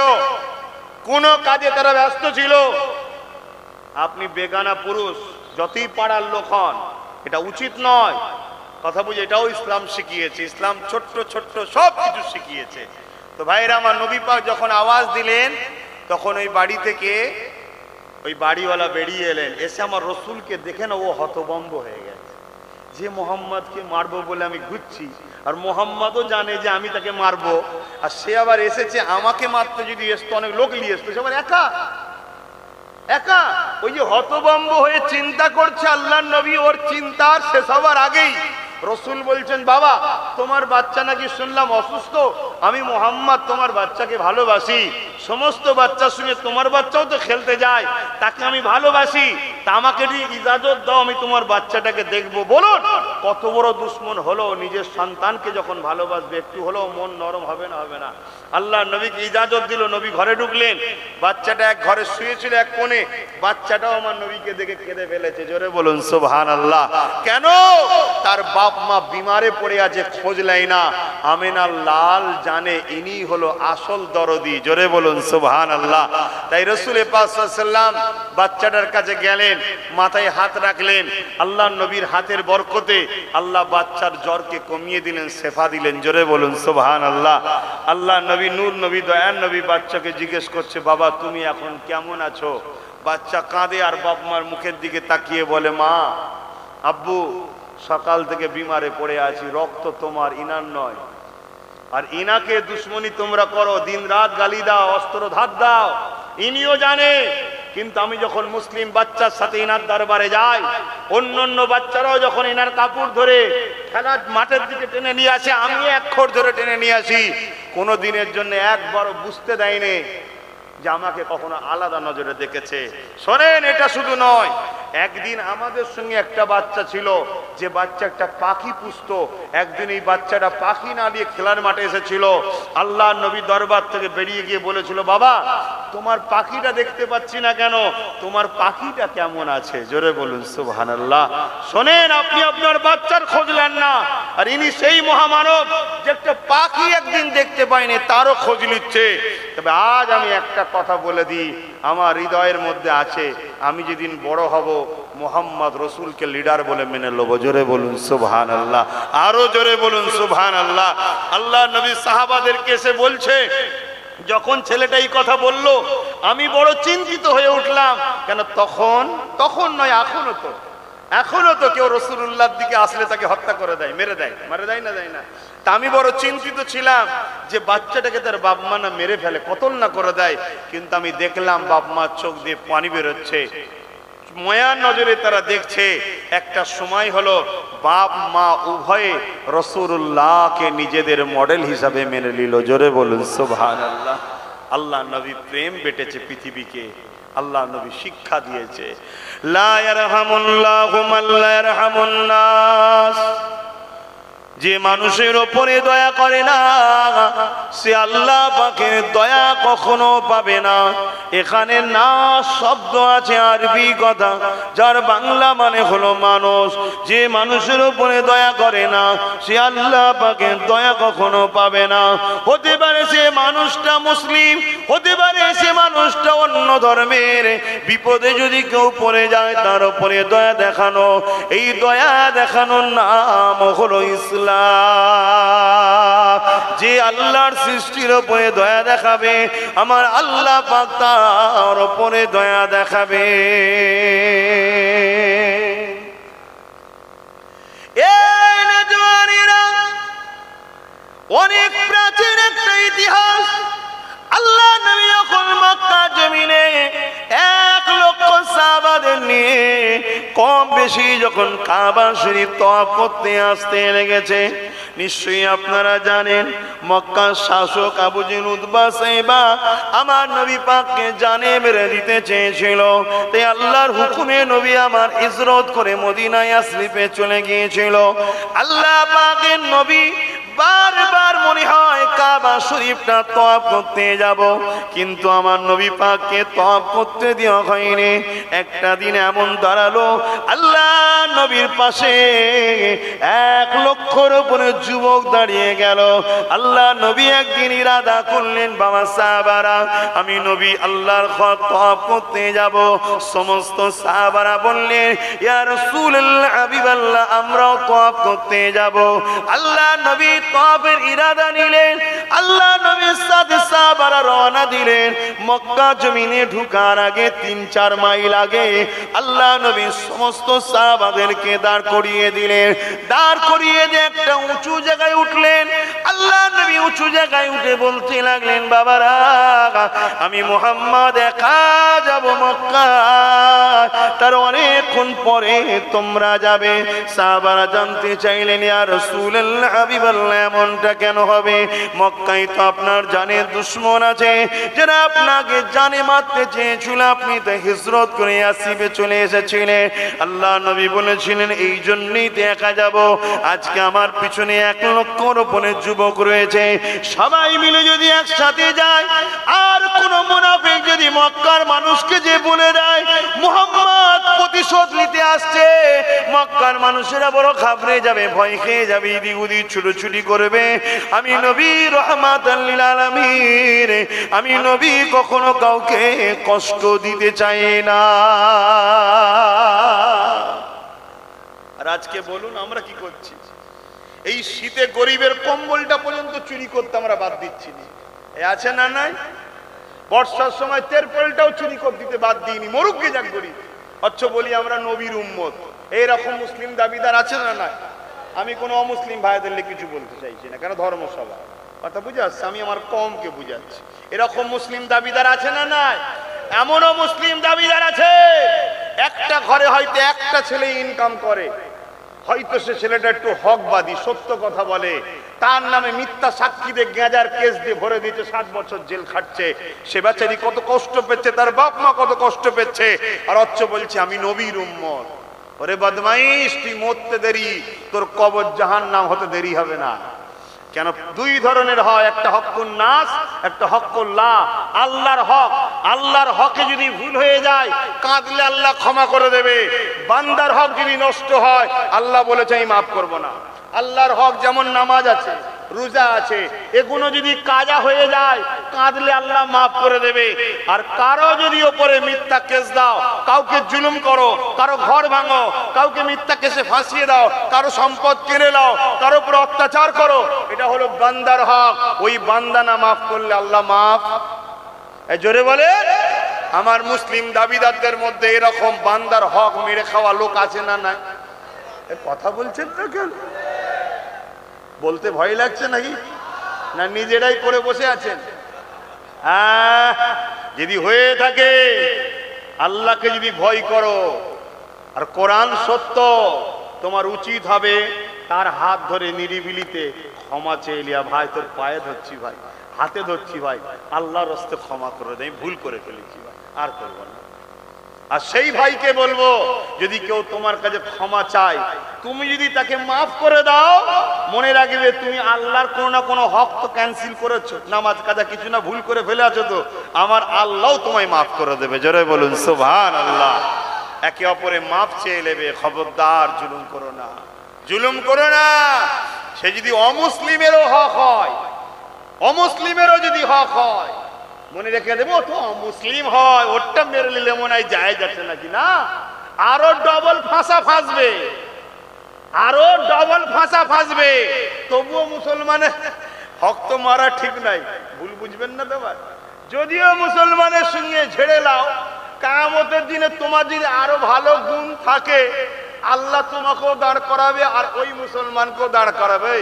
কোনো কাজে তারা ব্যস্ত ছিল। আপনি বেগানা পুরুষ, যতই পাড়ার লোক হন, এটা উচিত নয়। কথা বুঝে, এটাও ইসলাম শিখিয়েছে। ইসলাম ছোট্ট ছোট্ট সব কিছু শিখিয়েছে। তো ভাইরা আমার, নবী পাক যখন আওয়াজ দিলেন তখন ওই বাড়ি থেকে ওই বাড়িওয়ালা বেরিয়ে এলেন। এসে আমার রসুলকে দেখে না ও হতভম্ব হয়ে গেছে, যে মোহাম্মদকে মারবো বলে আমি ঘুরছি, আর মোহাম্মদও জানে যে আমি তাকে মারবো, আর সে আবার এসেছে আমাকে মারতে। যদি এসতো অনেক লোক নিয়ে এসতো, সে আবার একা একা। ওই যে হতভম্ব হয়ে চিন্তা করছে আল্লাহর নবী, ওর চিন্তার শেষ হবার আগেই রসুল বলছেন, বাবা তোমার বাচ্চা নাকি শুনলাম অসুস্থ, আমি মুহাম্মদ তোমার বাচ্চাকে ভালোবাসি, সমস্ত বাচ্চার সঙ্গে তোমার বাচ্চাও তো খেলতে যায়, তাকে আমি ভালোবাসি, তা আমাকে ইজাজত দাও, আমি তোমার বাচ্চাটাকে দেখবো। বলুন কত বড় দুশ্মন হলো, নিজের সন্তানকে যখন ভালোবাসবে একটু হলেও মন নরম হবে না? হবে না? আল্লাহ নবীকে ইজাজত দিল, নবী ঘরে ঢুকলেন, বাচ্চাটা এক ঘরে শুয়েছিল এক কোণে, বাচ্চাটাও আমার নবীকে দেখে কেঁদে ফেলেছে। জোরে বলুন সুবহানাল্লাহ। কেন? তার বাপ মা বিমারে পড়ে আছে, খোঁজ নেয় না। আমিনা লাল জানে ইনি হলো আসল দরদি। জোরে বলুন সুবহানাল্লাহ। তাই রাসূল পাক সাল্লাল্লাহু আলাইহি ওয়াসাল্লাম বাচ্চাটার কাছে গেলেন, মাথায় হাত রাখলেন, আল্লাহ নবীর হাতের বরকতে আল্লাহ বাচ্চার জ্বরকে কমিয়ে দিলেন, শেফা দিলেন। জোরে বলুন সুবহানাল্লাহ। আল্লাহ নবী নূর নবী দয়ার নবী বাচ্চাকে জিজ্ঞেস করছে, বাবা তুমি এখন কেমন আছো? বাচ্চা কাঁদে আর বাপ মার মুখের দিকে তাকিয়ে বলে, মা আব্বু সকাল থেকে বিমারে পড়ে আছি, রক্ত তোমার ইনার নয়, আর ইনাকে দুশ্মনী তোমরা করো, দিন রাত গালি দাও, অস্ত্র ধার দাও, ইনিও জানে। কিন্তু আমি যখন মুসলিম বাচ্চার সাথে ইনার দরবারে যাই, অন্য বাচ্চারাও যখন ইনার কাপড় ধরে খেলার মাঠের দিকে টেনে নিয়ে আসে, আমি এক খোর ধরে টেনে নিয়ে আসি। কোনো দিনের জন্য একবারও বুঝতে দেয়নি যে আমাকে কখনো আলাদা নজরে দেখেছে। শোনেন, এটা শুধু নয়, একদিন আমাদের সঙ্গে একটা বাচ্চা ছিল, যে বাচ্চা একটা পাখি পুষতো। একদিন এই বাচ্চাটা পাখি না দিয়ে খেলার মাঠে এসেছিল, আল্লাহ নবী দরবার থেকে বেরিয়ে গিয়ে বলেছিল, বাবা তোমার পাখিটা দেখতে পাচ্ছি না কেন, তোমার পাখিটা কেমন আছে? জোরে বলুন সুবহানাল্লাহ। শোনেন, আপনি আপনার বাচ্চার খোঁজ নেন না, আর ইনি সেই মহামানব যে একটা পাখি একদিন দেখতে পায়নি, তারও খোঁজ নিচ্ছে। তবে আজ আমি একটা কথা বলে দিই, আমার হৃদয়ের মধ্যে আছে, আমি যেদিন বড় হব মুহাম্মদ রসুলকে লিডার বলে মেনে নেব। জোরে বলুন সুবহানাল্লাহ, আরো জোরে বলুন সুবহানাল্লাহ। আল্লাহ নবী সাহাবাদেরকে এসে বলছে, যখন ছেলেটা এই কথা বলল আমি বড় চিন্তিত হয়ে উঠলাম। কেন? তখন নয়, এখনো তো কেউ রাসূলুল্লাহর দিকে আসলে তাকে হত্যা করে দেয়, মেরে দেয় না, দেয় না। তা আমি বড় চিন্তিত ছিলাম যে বাচ্চাটাকে তার বাপ মা না মেরে ফেলে, কতল না করে দেয়। কিন্তু আমি দেখলাম বাপ মার চোখ দিয়ে পানি বেরোচ্ছে, মায়ার নজরে তারা দেখছে। একটা সময় হলো বাপ মা উভয়ে রাসূলুল্লাহকে নিজেদের মডেল হিসাবে মেনে নিল। জোরে বলুন সুবহানাল্লাহ। আল্লাহ নবী প্রেম বেটেছে পৃথিবীকে, আল্লাহ নবী শিক্ষা দিয়েছে, লা ইয়ারহামুল্লাহু মান লা ইয়ারহামুন নাস। যে মানুষের ওপরে দয়া করে না, সে আল্লাহ পাকের দয়া কখনো পাবে না। এখানে নাস শব্দ আছে আরবি কথা, যার বাংলা মানে হলো মানুষ। যে মানুষের ওপরে দয়া করে না, সে আল্লাহ পাকের দয়া কখনো পাবে না। হতে পারে সে মানুষটা মুসলিম, হতে পারে সে মানুষটা অন্য ধর্মের। বিপদে যদি কেউ পড়ে যায়, তার উপরে দয়া দেখানো, এই দয়া দেখানোর নাম হলো ইসলাম। যে আল্লাহর সৃষ্টির উপরে দয়া দেখাবে, আমার আল্লাহ পাক তার উপরে দয়া দেখাবে। এই নওজওয়ানেরা, অনেক প্রাচীন একটা ইতিহাস। আল্লাহ নবী যখন মক্কা জমিনে 1 লক্ষ সাহাবাদের নিয়ে কম বেশি যখন কাবা শরীফ তওয়াফ করতে আসতে লেগেছে, নিশ্চয়ই আপনারা জানেন মক্কার শাসক আবু জেহেল উতবা সাইবা আমার নবী পাককে জানে মেরে দিতে চেয়েছিল। তাই আল্লাহর হুকুমে নবী আমার হিজরত করে মদিনায় আশরিফে চলে গিয়েছিল। আল্লাহ পাকের নবী বারবার মনে হয় কাবা শরীফটা তওয়াফ করতে যাব, কিন্তু আমার নবী পাককে তওয়াফ করতে দেওয়া হয়নি। একটা দিন এমন দাঁড়ালো, আল্লাহ নবীর পাশে 1 লক্ষর উপরে যুবক দাঁড়িয়ে গেল। আল্লাহ নবী একদিন ইরাদা করলেন, বাবা সাহাবারা, আমি নবী আল্লাহর ঘর তওয়াফ করতে যাব। সমস্ত সাহাবারা বললেন, ইয়া রাসূলুল্লাহ, হাবিবাল্লাহ, আমরাও তওয়াফ করতে যাব। আল্লাহ নবী তওয়াফের ইরাদা নিলেন। আল্লাহ নবীর সাথে সাহাবারা রওনা দিলেন। মক্কা জমিনে ঢোকার আগে 3-4 মাইল আগে আল্লাহ নবী সমস্ত সাহাবাদেরকে দাঁড় করিয়ে দিলেন। দাঁড় করিয়ে দিয়ে একটা উঁচু জায়গায় উঠলেন। আল্লাহ নবী উঁচু জায়গায় উঠে বলতে লাগলেন, বাবারা, আমি মুহাম্মদ একা যাব মক্কা, তার অনেক কতক্ষণ পরে তোমরা যাবে? সাহাবারা জানতে চাইলেন, ইয়া রাসূলুল্লাহ, হাবিবাল্লাহ, এমনটা কেন হবে? মক্কায় তো আপনার জানের দুশমন আছে, যারা আপনাকে জানে মারতে চেয়েছিল, আপনি তো হিজরত করে ইয়াসরিবে চলে এসেছিলেন। আল্লাহ নবী বলেছিলেন, এই জন্যই তো একা যাব। আজকে আমার পিছনে 1 লক্ষর উপরে যুবক রয়েছে, সবাই মিলে যদি একসাথে যায়, আর কোন মুনাফিক যদি মক্কার মানুষকে যে বলে দেয় মুহাম্মদ প্রতিশোধ নিতে আসছে, মক্কার মানুষেরা বড় ঘাবড়ে যাবে, ভয় খেয়ে যাবে, এদিক ওদিক ছুটোছুটি করবে। আমি নবী রাহমাতাল লিল আলামিন, আমি নবী কখনো কাউকে কষ্ট দিতে চাই না। আর আজকে বলুন আমরা কি করছি? এই শীতে গরিবের কম্বলটা পর্যন্ত চুরি করতে আমরা বাদ দিচ্ছি না, আছে না নাই? বর্ষার সময় তেরপলটাও চুরি করে দিতে বাদ দিইনি, মরুক গে যাক গরিব। অথচ বলি আমরা নবীর উম্মত। এইরকম মুসলিম দাবিদার আছে না নাই? আমি কোনো অমুসলিম ভাইদের কিছু বলতে চাইছি না, কেন ধর্মসভা কথা বুঝে আসছে, আমি আমার কমকে বুঝাচ্ছি। এরকম মুসলিম দাবিদার আছে না নাই? এমনও মুসলিম দাবিদার আছে, একটা ঘরে হয়তো একটা ছেলে ইনকাম করে, হয়তো সে ছেলেটা একটু হকবাদী, সত্য কথা বলে, তার নামে মিথ্যা সাক্ষী দিয়ে গেঁজার কেস দিয়ে ভরে দিয়েছে, 7 বছর জেল খাটছে। সে বেচারি কত কষ্ট পেচ্ছে, তার বাপ মা কত কষ্ট পেচ্ছে, আর অথচ বলছে আমি নবীর উম্মত। ওরে বদমাইশ, তুই মরতে দেরি, তোর কবর জাহান্নাম হতে দেরি হবে না। কেন? 2 ধরনের হয়, একটা হকুন নাস, একটা হকুল্লাহ। আল্লাহর হক, আল্লাহর হকে যদি ভুল হয়ে যায়, কাঁদলে আল্লাহ ক্ষমা করে দেবে। বান্দার হক যদি নষ্ট হয়, আল্লাহ বলেছে আমি মাফ করব না। আল্লাহর হক যেমন নামাজ আছে, রোজা আছে, এগুলো যদি কাজা হয়ে যায়, কাঁদলে আল্লাহ মাফ করে দেবে। আর কারো যদি ওপরে মিথ্যা কেস দাও, কাউকে জুলুম করো, কারো ঘর ভাঙো, কাউকে মিথ্যা কেসে ফাঁসিয়ে দাও, কারো সম্পদ কেড়ে নাও, কারো উপর অত্যাচার করো, এটা হলো বান্দার হক। ওই বান্দা না মাফ করলে আল্লাহ মাফ। জোরে বলে, আমার মুসলিম দাবিদারদের মধ্যে এরকম বান্দার হক মেরে খাওয়া লোক আছে না নাই? কথা বলছেন না কেন? বলতে ভয় লাগছে নাকি? না নিজেরাই করে বসে আছেন? হ্যাঁ, যদি হয়ে থাকে, আল্লাহকে যদি ভয় করো আর কোরআন সত্য, তোমার উচিত হবে তার হাত ধরে নিরিবিলিতে ক্ষমা চেয়ে লিয়া, ভাই তোর পায়ে ধরছি ভাই, হাতে ধরছি ভাই, আল্লাহর রাস্তায় ক্ষমা করে দেয়, ভুল করে ফেলেছি ভাই, আর করবো না। আর সেই ভাইকে বলবো, যদি কেউ তোমার কাছে ক্ষমা চায়, তুমি যদি তাকে মাফ করে দাও, মনে রাখবে তুমি আল্লাহর কোনো না কোনো হক তো ক্যান্সেল করেছো, নামাজ কাজা কিছু না ভুল করে ফেলে আছো, তো আমার আল্লাহও তোমায় মাফ করে দেবে। জোরে বলুন সুবহানাল্লাহ। একে অপরে মাফ চেয়ে নেবে। খবরদার জুলুম করো না, জুলুম করো না। সে যদি অমুসলিমেরও হক হয়, অমুসলিমেরও যদি হক হয়, মনে রেখে দেবো তো মুসলিম হয়, ওরটা মেরে নিলে মনে হয় যায় যাচ্ছে নাকি, না, আরো ডবল ফাঁসা ফাঁসবে, আরো ডবল ফাঁসা ফাঁসবে। তবুও মুসলমানের হক তো মারা ঠিক নাই, ভুল বুঝবেন না ব্যাপার। যদিও মুসলমানের সঙ্গে ঝেড়ে লাও, কিয়ামতের দিনে তোমার যদি আরো ভালো গুণ থাকে, আল্লাহ তোমাকেও দাঁড় করাবে আর ওই মুসলমানকেও দাঁড় করাবে।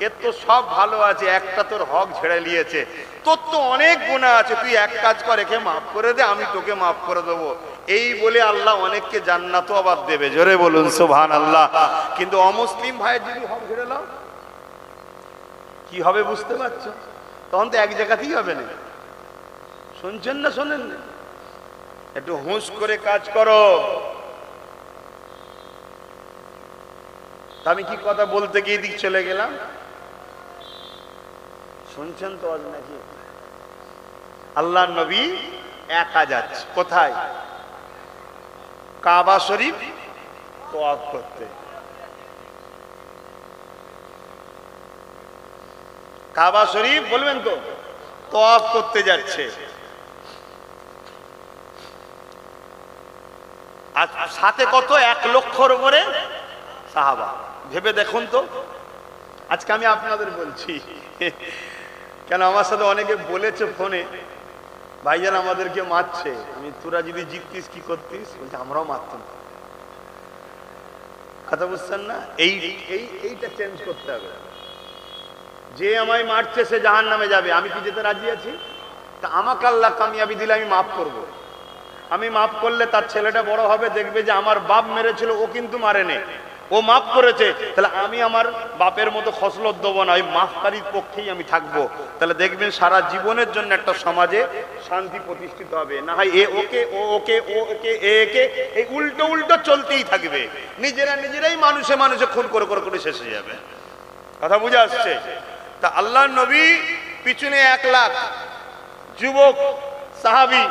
এর তো সব ভালো আছে, একটা তোর হক ঝেড়ে নিয়েছে, তোর তো অনেক গুনাহ আছে, তুই এক কাজ কর, একে মাফ করে দে, আমি তোকে মাফ করে দেবো। এই বলে আল্লাহ অনেককে জান্নাতও আবার দেবে। জোরে বলুন সুবহানাল্লাহ। কিন্তু অমুসলিম ভাইয়ের যদি হক ঝেড়ে নাও, কি হবে বুঝতে পারছো? তখন তো এক জায়গাতেই হবে না। শুনছেন না শোনেন না? একটু হুঁশ করে কাজ করো। আমি কি কথা বলতে গিয়ে দিক চলে গেলাম, শুনছেন তো আজ নাকি? আল্লাহ নবী একা যাচ্ছে কোথায়? কাবা শরীফ তওয়াফ করতে। কাবা শরীফ বলবেন তো, তওয়াফ করতে যাচ্ছে। আর সাথে কত? 1 লক্ষর উপরে সাহাবা। ভেবে দেখুন তো। আজকে আমি আপনাদের বলছি, কেন আমার সাথে অনেকে বলেছে ফোনে, ভাইজান আমাদেরকে মারছে। আমি, তোরা যদি জিততিস কি করতিস? বলছে আমরাও মারতাম। কথা বুঝছেন না? এইটা চেঞ্জ করতে হবে। যে আমায় মারছে সে জাহান্নামে যাবে, আমি কি যেতে রাজি আছি? তা আমাকে আল্লাহ কামিয়াবি দিলে আমি মাফ করব। আমি মাফ করলে তার ছেলেটা বড় হবে, দেখবে যে আমার বাপ মেরেছিল, ও কিন্তু মারেনি, ও মাফ করেছে, তাহলে আমি আমার বাপের মতো খসলত দেবো না, ওই মাফকারীর পক্ষেই আমি থাকবো। তাহলে দেখবেন সারা জীবনের জন্য একটা সমাজে শান্তি প্রতিষ্ঠিত হবে। না হয় এ ওকে, ও ওকে, ও ওকে, এ একে, এই উল্টো উল্টো চলতেই থাকবে, নিজেরাই মানুষে মানুষে খুন করে করে করে শেষ হয়ে যাবে। কথা বুঝে আসছে? তা আল্লাহর নবী পিছনে 1 লাখ যুবক সাহাবী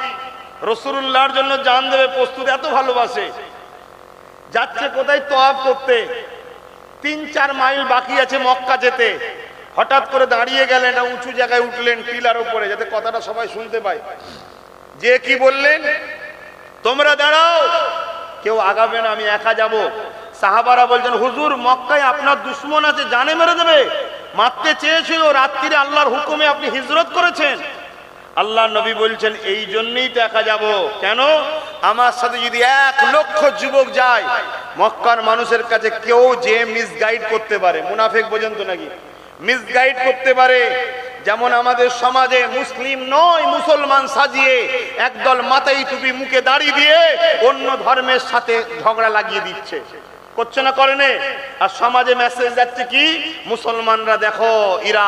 রাসূলুল্লাহর জন্য জান দেবে প্রস্তুত, এত ভালোবাসে। যাচ্ছে কোথায়? তওয়াফ করতে। 3-4 মাইল বাকি আছে মক্কা যেতে। হঠাৎ করে দাঁড়িয়ে গেলেন, একটা উঁচু জায়গায় উঠলেন টিলার উপরে, যাতে কথাটা সবাই শুনতে পায়। যে কি বললেন, তোমরা দাঁড়াও, কেউ আগাবে না, আমি একা যাব। সাহাবারা বলছেন, হুজুর মক্কায় আপনার দুশমন আছে, জানে মেরে দেবে, মারতে চেয়েছিল, রাত্রিরে আল্লাহর হুকুমে আপনি হিজরত করেছেন। আল্লাহ নবী বলছেন, এই জন্যই তো একা যাব। কেন? আমার সাথে যদি 1 লক্ষ যুবক যায়, মক্কার মানুষের কাছে কেউ যে মিসগাইড করতে পারে, মুনাফিক বোঝেন তো নাকি, মিসগাইড করতে পারে। যেমন আমাদের সমাজে মুসলিম নয় মুসলমান সাজিয়ে একদল মাথায় টুপি মুখে দাড়ি দিয়ে অন্য ধর্মের সাথে ঝগড়া লাগিয়ে দিচ্ছে, করছে না করে না? আর সমাজে মেসেজ যাচ্ছে কি, মুসলমানরা দেখো এরা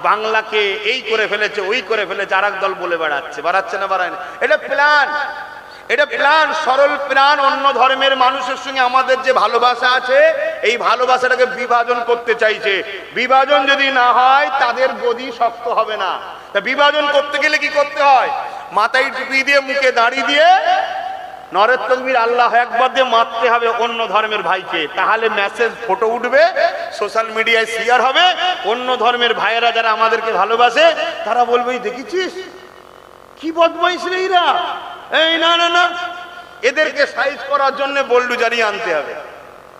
বাংলাকে এই করে ফেলেছে, ওই করে ফেলেছে, আর একদল বলে বাড়াচ্ছে না বাড়ায় না? এটা প্ল্যান, এটা প্ল্যান, সরল প্ল্যান। অন্য ধর্মের মানুষের সঙ্গে আমাদের যে ভালোবাসা আছে, এই ভালোবাসাটাকে বিভাজন করতে চাইছে। বিভাজন যদি না হয় তাদের গদি শক্ত হবে না। তা বিভাজন করতে গেলে কি করতে হয়? মাথায় টুপি দিয়ে মুখে দাড়ি দিয়ে নরের তকবীর আল্লাহ একবার দিয়ে মারতে হবে অন্য ধর্মের ভাইকে, তাহলে মেসেজ ফটো উঠবে, সোশ্যাল মিডিয়ায় শেয়ার হবে। অন্য ধর্মের ভাইয়েরা যারা আমাদেরকে ভালোবাসে তারা বলবে, দেখেছিস কি বদমাইশ রে এরা। এই না না না, এদেরকে সাইজ করার জন্য বোল্ডুজারি আনতে হবে।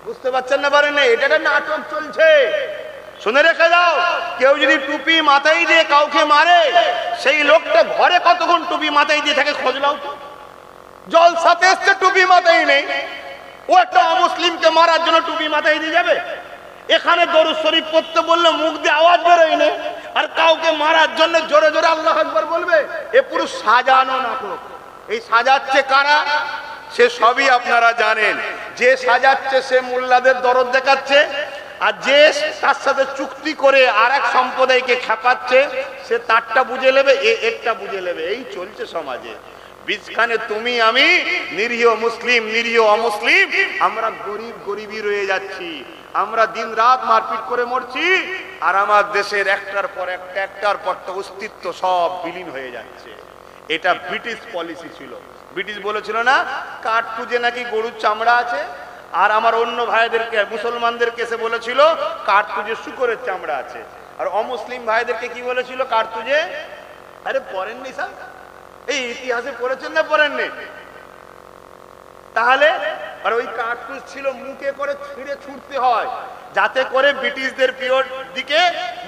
বুঝতে পারছেন না? পারেন না, এটা একটা নাটক চলছে। শুনে রেখে দাও, কেউ যদি টুপি মাথায় দিয়ে কাউকে মারে, সেই লোকটা ঘরে কতক্ষণ টুপি মাথায় দিয়ে থাকে খোঁজ নাও তো। জলসাতে এসছে, টুপি মাথায় নেই, ও একটা অমুসলিমকে মারার জন্য টুপি মাথায় দিয়ে যাবে? এখানে দরুদ শরীফ পড়তে বললে মুখ দিয়ে আওয়াজ বেরোয় না, আর কাউকে মারার জন্য জোরে জোরে আল্লাহু আকবার বলবে? এ পুরো সাজানো নাটক। এই সাজাচ্ছে কারা? সে সবই আপনারা জানেন। যে সাজাচ্ছে সে মোল্লাদের দরদ দেখাচ্ছে, আর যে তার সাথে চুক্তি করে আর এক সম্প্রদায়কে খেপাচ্ছে, সে তারটা বুঝে নেবে, একটা বুঝে নেবে। এই চলছে সমাজে। বীজখানে তুমি আমি, নিরীহ মুসলিম নিরীহ অমুসলিম, আমরা গরিবই রয়ে যাচ্ছি। আমরা দিন রাত মারপিট করে মরছি, আর আমার দেশের একটার পর একটা অস্তিত্ব সব বিলীন হয়ে যাচ্ছে। এটা ব্রিটিশ পলিসি ছিল। ব্রিটিশ বলেছিল না, কাঠপুজে নাকি গরুর চামড়া আছে, আর আমার অন্য ভাইদেরকে মুসলমানদের কেসে বলেছিল কাঠপুজে শুকরের চামড়া আছে। আর অমুসলিম ভাইদেরকে কি বলেছিল? কাঠপুজে, আরে পড়েননি স্যার, এই ইতিহাসে পড়েছেন না পড়েননি? তাহলে আর ওই কার্তুজ ছিল মুখে করে ছিঁড়ে ছুটতে হয়, যাতে করে ব্রিটিশদের পিরিয়ড দিকে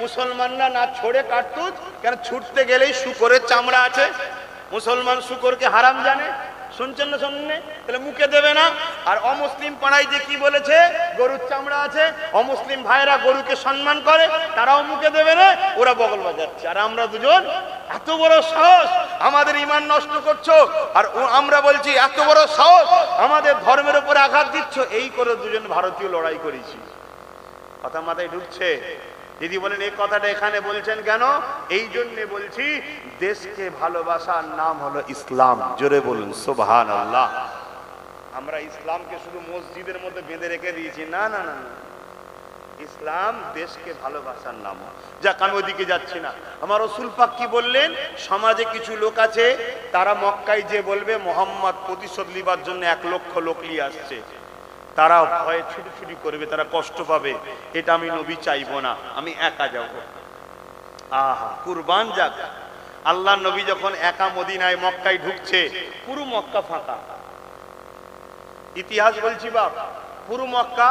মুসলমানরা না ছোড়ে কার্তুজ। কেন? ছুটতে গেলেই শুকরের চামড়া আছে, মুসলমান শুকরকে হারাম জানে। শুনছেন না? শুননে? তাহলে মুখে দেবে না। আর অমুসলিম পাড়ায় যে কি বলেছে, গরুর চামড়া আছে, অমুসলিম ভাইরা গরুকে সম্মান করে, তারাও মুখে দেবে না, ওরা বগল বাজাচ্ছে। আর আমরা দুজন, এত বড় সাহস, আমাদের ঈমান নষ্ট করছো, আর আমরা বলছি এত বড় সাহস, আমাদের ধর্মের উপরে আঘাত দিচ্ছ। এই করে দুজন ভারতীয় লড়াই করেছি। কথা মাথায় ঢুকছে? দিদি বলেন, এই কথাটা এখানে বলছেন কেন? এই জন্য বলছি, দেশকে ভালোবাসার নাম হলো ইসলাম। জোরে বলুন সুবহানাল্লাহ। আমরা ইসলামকে শুধু মসজিদের মধ্যে বেঁধে রেখে দিয়েছি, না না না, ইসলাম দেশকে ভালোবাসার নাম। যাক, আমি ওইদিকে যাচ্ছি না। আমার রাসূল পাক কি বললেন? সমাজে কিছু লোক আছে, তারা মক্কায় যে বলবে মুহাম্মদ প্রতিশোধ লিবার জন্য 1 লক্ষ লোক নিয়ে আসছে, তারা ভয়ে ছুটি করবে, তারা কষ্ট পাবে। এটা আমি নবী চাইবো না, আমি একা যাব। আহা, কুরবান যাক। আল্লাহ নবী যখন একা মদিনায় মক্কায় ঢুকছে, পুরো মক্কা ফাঁকা। ইতিহাস বলছি বাপ, পুরো মক্কা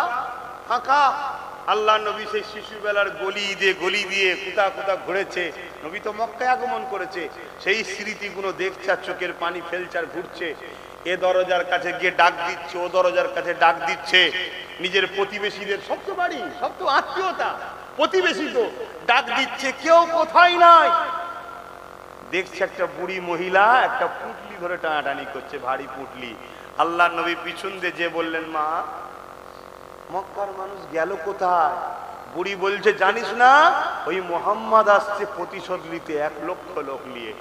ফাঁকা। আল্লাহ নবী সেই শিশুবেলার গলি দিয়ে কোথা ঘুরেছে। নবী তো মক্কায় আগমন করেছে, সেই স্মৃতিগুলো দেখছে, আর চোখের পানি ফেলছে আর ঘুরছে। এ দরজার কাছে গিয়ে ডাক দিচ্ছে, ও দরজার কাছে ডাক দিচ্ছে। নিজের প্রতিবেশীদের, সব তো বাড়ি, সব তো আত্মীয়তা, প্রতিবেশী তো ডাক দিচ্ছে, কেউ কোথায় নাই। দেখছে একটা বুড়ি মহিলা একটা পুটলি ধরে টানাটানি করছে, ভারী পুটলি। আল্লাহ নবী পিছন দিয়ে যে বললেন, মা মক্কার মানুষ গেল কোথায়? বুড়ি বলছে, জানিস না ওই মোহাম্মদ আসছে প্রতিশোধ নিতে 1 লক্ষ লোক নিয়ে।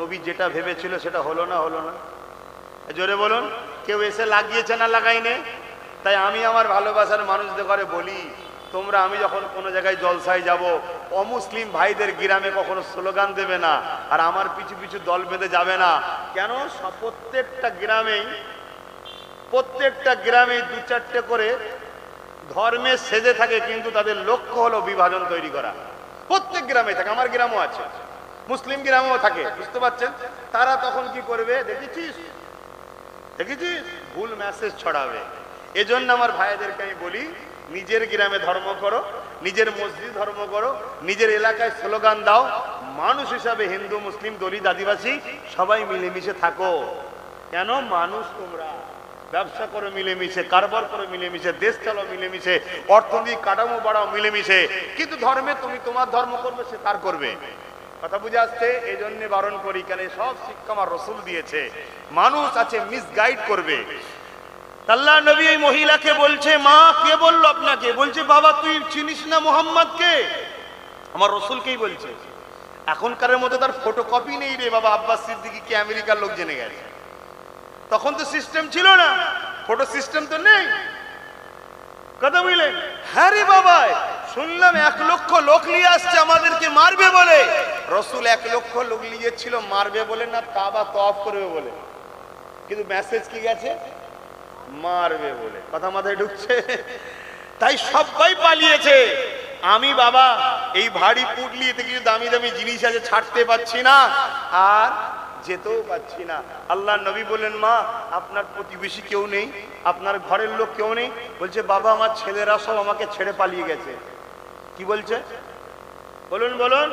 নবী যেটা ভেবেছিল সেটা হলো না? হলো না? জোরে বলুন। কেউ এসে লাগিয়েছে না লাগাইনে? তাই আমি আমার ভালোবাসার মানুষদের ঘরে বলি, তোমরা আমি যখন কোনো জায়গায় জলসায় যাব, অমুসলিম ভাইদের গ্রামে কখনো স্লোগান দেবে না, আর আমার পিছু পিছু দল বেঁধে যাবে না। কেন? প্রত্যেকটা গ্রামে 2-4টে করে ধর্মে সেজে থাকে, কিন্তু তাদের লক্ষ্য হলো বিভাজন তৈরি করা। প্রত্যেক গ্রামে থাকে, আমার গ্রামও আছে, মুসলিম গ্রামেও থাকে, বুঝতে পারছেন? তারা তখন কি করবে? দেখেছিস ভুল মেসেজ ছড়াবে। এজন্য আমার ভাইদেরকে আমি বলি, নিজের গ্রামে ধর্ম করো, নিজের মসজিদ ধর্ম করো, নিজের এলাকায় স্লোগান দাও। মানুষ হিসাবে হিন্দু, মুসলিম, দলিত, আদিবাসী সবাই মিলেমিশে থাকো। কেন? মানুষ তোমরা। ব্যবসা করো মিলেমিশে, কারবার করো মিলেমিশে, দেশ চালাও মিলেমিশে, অর্থনৈতিক কাঠামো বাড়াও মিলেমিশে, কিন্তু ধর্মে তুমি তোমার ধর্ম করবে, সে তার করবে। কথা বুঝে আসছে? এই জন্য বারণ করি, কেন সব শিক্ষা আমার রসুল দিয়েছে। মানুষ আছে মিসগাইড করবে। আল্লাহ নবী এই মহিলাকে বলছে, মা কে বললো আপনাকে? বলছে, বাবা তুই চিনিস না মোহাম্মদকে? আমার রসুলকেই বলছে। এখনকার মতো তার ফটোকপি নেই রে বাবা। আব্বাস সিদ্দিকীকে আমেরিকার লোক জেনে গেছে। তখন তো সিস্টেম ছিল না, ফটো সিস্টেম তো নেই। কথা বুঝলেন? হ্যাঁ রে বাবা, শুনলাম 1 লক্ষ লোক নিয়ে আসছে আমাদেরকে মারবে বলে। রসুল 1 লক্ষ লোক নিয়েছিল মারবে বলে না, কাবা তওয়াফ করবে বলে। কিন্তু মেসেজ কি গেছে? মারবে বলে। কথা মাথায় ঢুকছে? তাই সবাই পালিয়েছে। আমি বাবা এই ভারী পুটলিতে কিছু দামি দামি জিনিস আছে, ছাড়তে পারছি না আর যেতেও পাচ্ছি না। আল্লাহ নবী বললেন, মা আপনার প্রতিবেশী কেউ নেই? আপনার ঘরের লোক কেউ নেই? বলছে, বাবা আমার ছেলেরা সব আমাকে ছেড়ে পালিয়ে গেছে। কি বলছে? বলুন বলুন।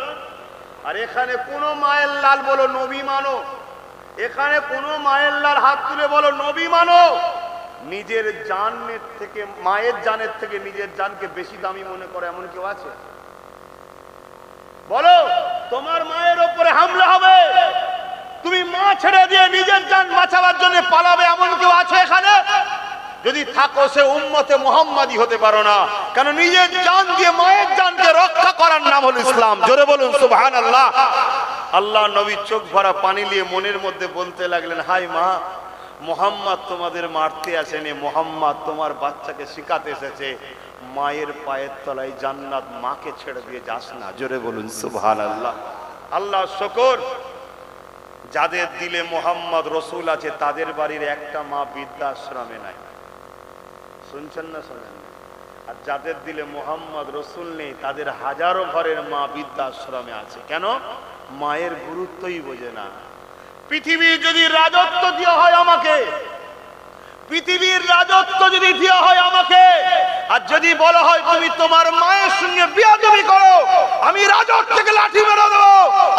আর এখানে কোনো মায়ের লাল বলো নবী মানো, এখানে কোনো মায়ের লাল হাত তুলে বলো নবী মানো। নিজের জানের থেকে, মায়ের জানের থেকে নিজের জানকে বেশি দামি মনে করে এমন কেউ আছে? বলো। তোমার মায়ের ওপরে হামলা হবে, তুমি মা ছেড়ে দিয়ে নিজের জান বাঁচাবার জন্য পালাবে, এমন কেউ আছে এখানে? যদি থাকো সে উম্মতে মুহাম্মাদি হতে পারো না। কারণ নিজের জান দিয়ে মায়ের জানকে রক্ষা করার নাম হলো ইসলাম। জোরে বলুন সুবহানাল্লাহ। আল্লাহ নবী চোখ ভরা পানি নিয়ে মনের মধ্যে বলতে লাগলেন, হাই মা, মোহাম্মদ তোমাদের মারতে আসেনি, মোহাম্মদ তোমার বাচ্চাকে শিখাতে এসেছে মায়ের পায়ের তলায় জান্নাত, মাকে ছেড়ে দিয়ে যাস না। জোরে বলুন সুবহানাল্লাহ। আল্লাহ শুকর, যাদের দিলে মোহাম্মদ রসুল আছে তাদের বাড়ির একটা মা বৃদ্ধাশ্রমে নাই। শুনছেন না? শোনেন? আর যাদের দিলে মোহাম্মদ রসুল নেই তাদের হাজারো ঘরের মা বৃদ্ধাশ্রমে আছে। কেন? মায়ের গুরুত্বই বোঝে না। পৃথিবীর যদি রাজত্ব দেওয়া হয় আমাকে, পৃথিবীর রাজত্ব যদি দেওয়া হয় আমাকে, আর যদি বলা হয় তুমি তোমার মায়ের সঙ্গে বিয়াদবি করো, আমি রাজত্ব থেকে লাঠি মেরে দেবো,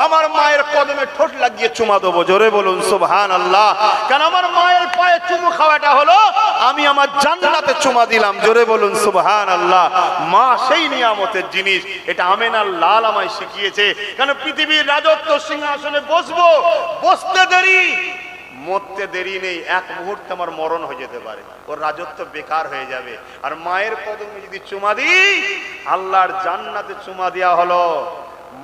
আমার মায়ের কদমে ঠোঁট লাগিয়ে চুমা দেবো। জোরে বলুন সুবহানাল্লাহ। কারণ আমার মায়ের পায়ে চুমু খাওয়াটা হলো আমি আমার জান্নাতে চুমা দিলাম। জোরে বলুন সুবহানাল্লাহ। মা সেই নিয়ামতের জিনিস, এটা আমেনার লাল আমায় শিখিয়েছে। কারণ পৃথিবীর রাজত্ব সিংহাসনে বসবো, বসতে দেরি, মরতে দেরি নেই, 1 মুহূর্তে আমার মরণ হয়ে যেতে পারে, ওর রাজত্ব বেকার হয়ে যাবে। আর মায়ের কদমে যদি চুমা দিই, আল্লাহর জান্নাতে চুমা দেওয়া হলো।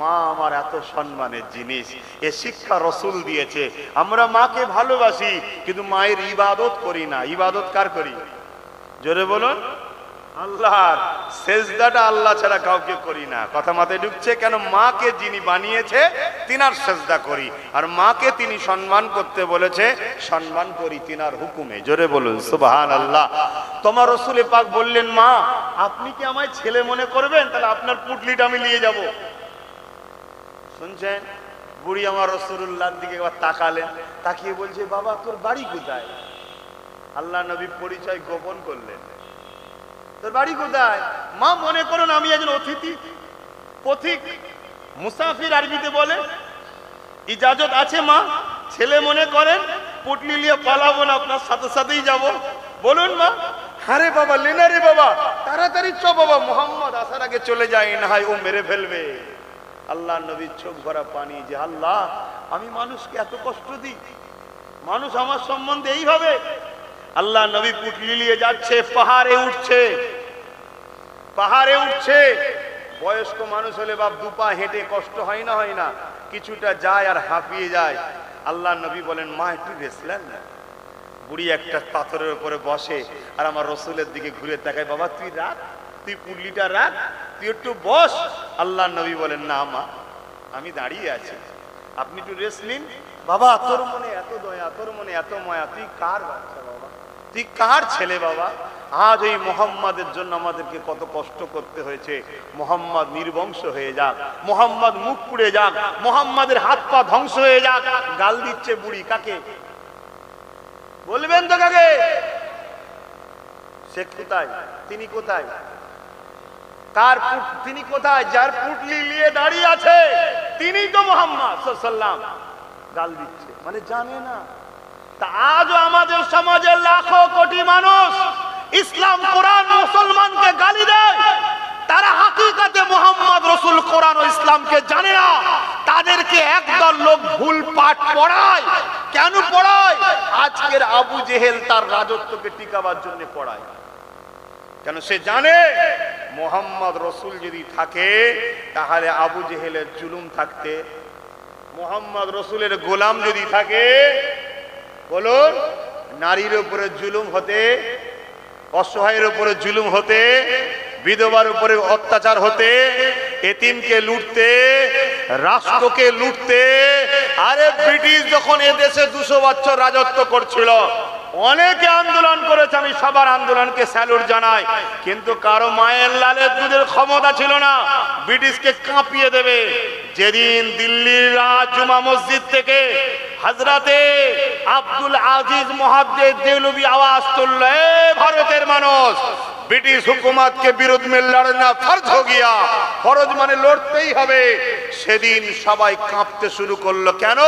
মা আমার এত সম্মানের জিনিস, এ শিক্ষা রসুল দিয়েছে। আমরা মাকে ভালোবাসি কিন্তু মায়ের ইবাদত করি না। ইবাদত কার করি? জোরে বলুন। আল্লাহর। সেজদাটা আল্লাহ ছাড়া কাউকে করি না। কথা মাথায় ঢুকছে? কেন? মাকে যিনি বানিয়েছে তিনার সেজদা করি, আর মাকে তিনি সম্মান করতে বলেছে, সম্মান করি তিনার হুকুমে। জোরে বলুন সুবহানাল্লাহ। তোমার রসুল পাক বললেন, মা আপনি কি আমায় ছেলে মনে করবেন? তাহলে আপনার পুটলিটা আমি নিয়ে যাব। শুনছেন? বুড়ি আমার রাসূলুল্লাহর দিকে একবার তাকালেন, তাকিয়ে বলছে, বাবা তোর বাড়ি কোথায়? আল্লাহ নবী পরিচয় গোপন করলেন। তোর বাড়ি কোথায়? মা মনে করুন আমি একজন অতিথি, পথিক, মুসাফির আরবিতে বলে। ইজাজত আছে মা? ছেলে মনে করেন, পুটলি নিয়ে পালাবো না, আপনার সাথে সাথেই যাব। বলুন মা। আরে বাবা লেনা রে বাবা, তাড়াতাড়ি চ বাবা, মোহাম্মদ আসার আগে চলে যায়, না হয় ও মেরে ফেলবে। আল্লাহ নবীর চোখ ভরা পানি, যে আল্লাহ আমি মানুষকে এত কষ্ট দিই, মানুষ আমার সম্বন্ধে এইভাবে। আল্লাহ নবী পুটলি নিয়ে যাচ্ছে, পাহাড়ে উঠছে, পাহাড়ে উঠছে। বয়স্ক মানুষ হলে বাপ দুপা হেঁটে কষ্ট হয় না, হয় না? কিছুটা যায় আর হাঁপিয়ে যায়। আল্লাহ নবী বলেন, মা একটু রেস্ট নেন না। বুড়ি একটা পাথরের উপরে বসে আর আমার রসুলের দিকে ঘুরে তাকায়, বাবা তুই রাখ, তুই পুটলিটা রাখ, তুই একটু বস। আল্লাহ নবী বলেন, না মা, আমি দাঁড়িয়ে আছি, আপনি একটু রেস্ট নিন। বাবা তোর মনে এত দয়া, তোর মনে এত মায়া, তুই কার বাচ্চা বাবা, তুই কার ছেলে বাবা? আজ এই মোহাম্মদের জন্য আমাদেরকে কত কষ্ট করতে হয়েছে। মোহাম্মদ নির্বংশ হয়ে যাক, মোহাম্মদ মুখ পুড়ে যাক, মোহাম্মদের হাত পা ধ্বংস হয়ে যাক। গাল দিচ্ছে বুড়ি, কাকে বলবেন তো? কাকে? সে কোথায়? তিনি কোথায়? কার তিনি কোথায়? যার পুটলি নিয়ে দাঁড়িয়ে আছে তিনি তো মোহাম্মদ সাল্লাল্লাহু আলাইহি ওয়াসাল্লাম। গাল দিচ্ছে মানে জানে না। তা আজও আমাদের সমাজের লাখো কোটি মানুষ ইসলাম কোরআন মুসলমানকে গালি দেয়, তারা হাকিকাতে মোহাম্মদ রসুল কোরআন ও ইসলামকে জানে না। তাদেরকে একদল লোক ভুল পাঠ পড়ায়। কেন পড়ায়? আজকের আবু জেহেল তার রাজত্বকে টিকাবার জন্য পড়ায়। কেন? সে জানে মোহাম্মদ রসুল যদি থাকে তাহলে আবু জেহেলের জুলুম থাকতে, মোহাম্মদ রসুলের গোলাম যদি থাকে, বলুন, নারীর উপরে জুলুম হতে, অসহায়ের উপরে জুলুম হতে, বিধবার উপরে অত্যাচার হতে, এতিমকে লুটতে, রাষ্ট্রকে লুটতে। আরে ব্রিটিশ যখন এ দেশে 200 বছর রাজত্ব করছিল, অনেকে আন্দোলন করেছে, আমি সবার আন্দোলনকে স্যালুট জানাই, কিন্তু কারো মায়ের লালের দুধের ক্ষমতা ছিল না ব্রিটিশকে কাঁপিয়ে দেবে। যেদিন দিল্লির জুমা মসজিদ থেকে হযরতে আব্দুল আজিজ মুহাদ্দিস দেহলভী আওয়াজ তুলল, ভারতের মানুষ, ব্রিটিশ হুকুমত के विरुद्ध में लड़ना फर्ज हो गया, फर्ज মানে লড়তেই হবে। সেদিন সবাই কাঁপতে শুরু করলো। কেন?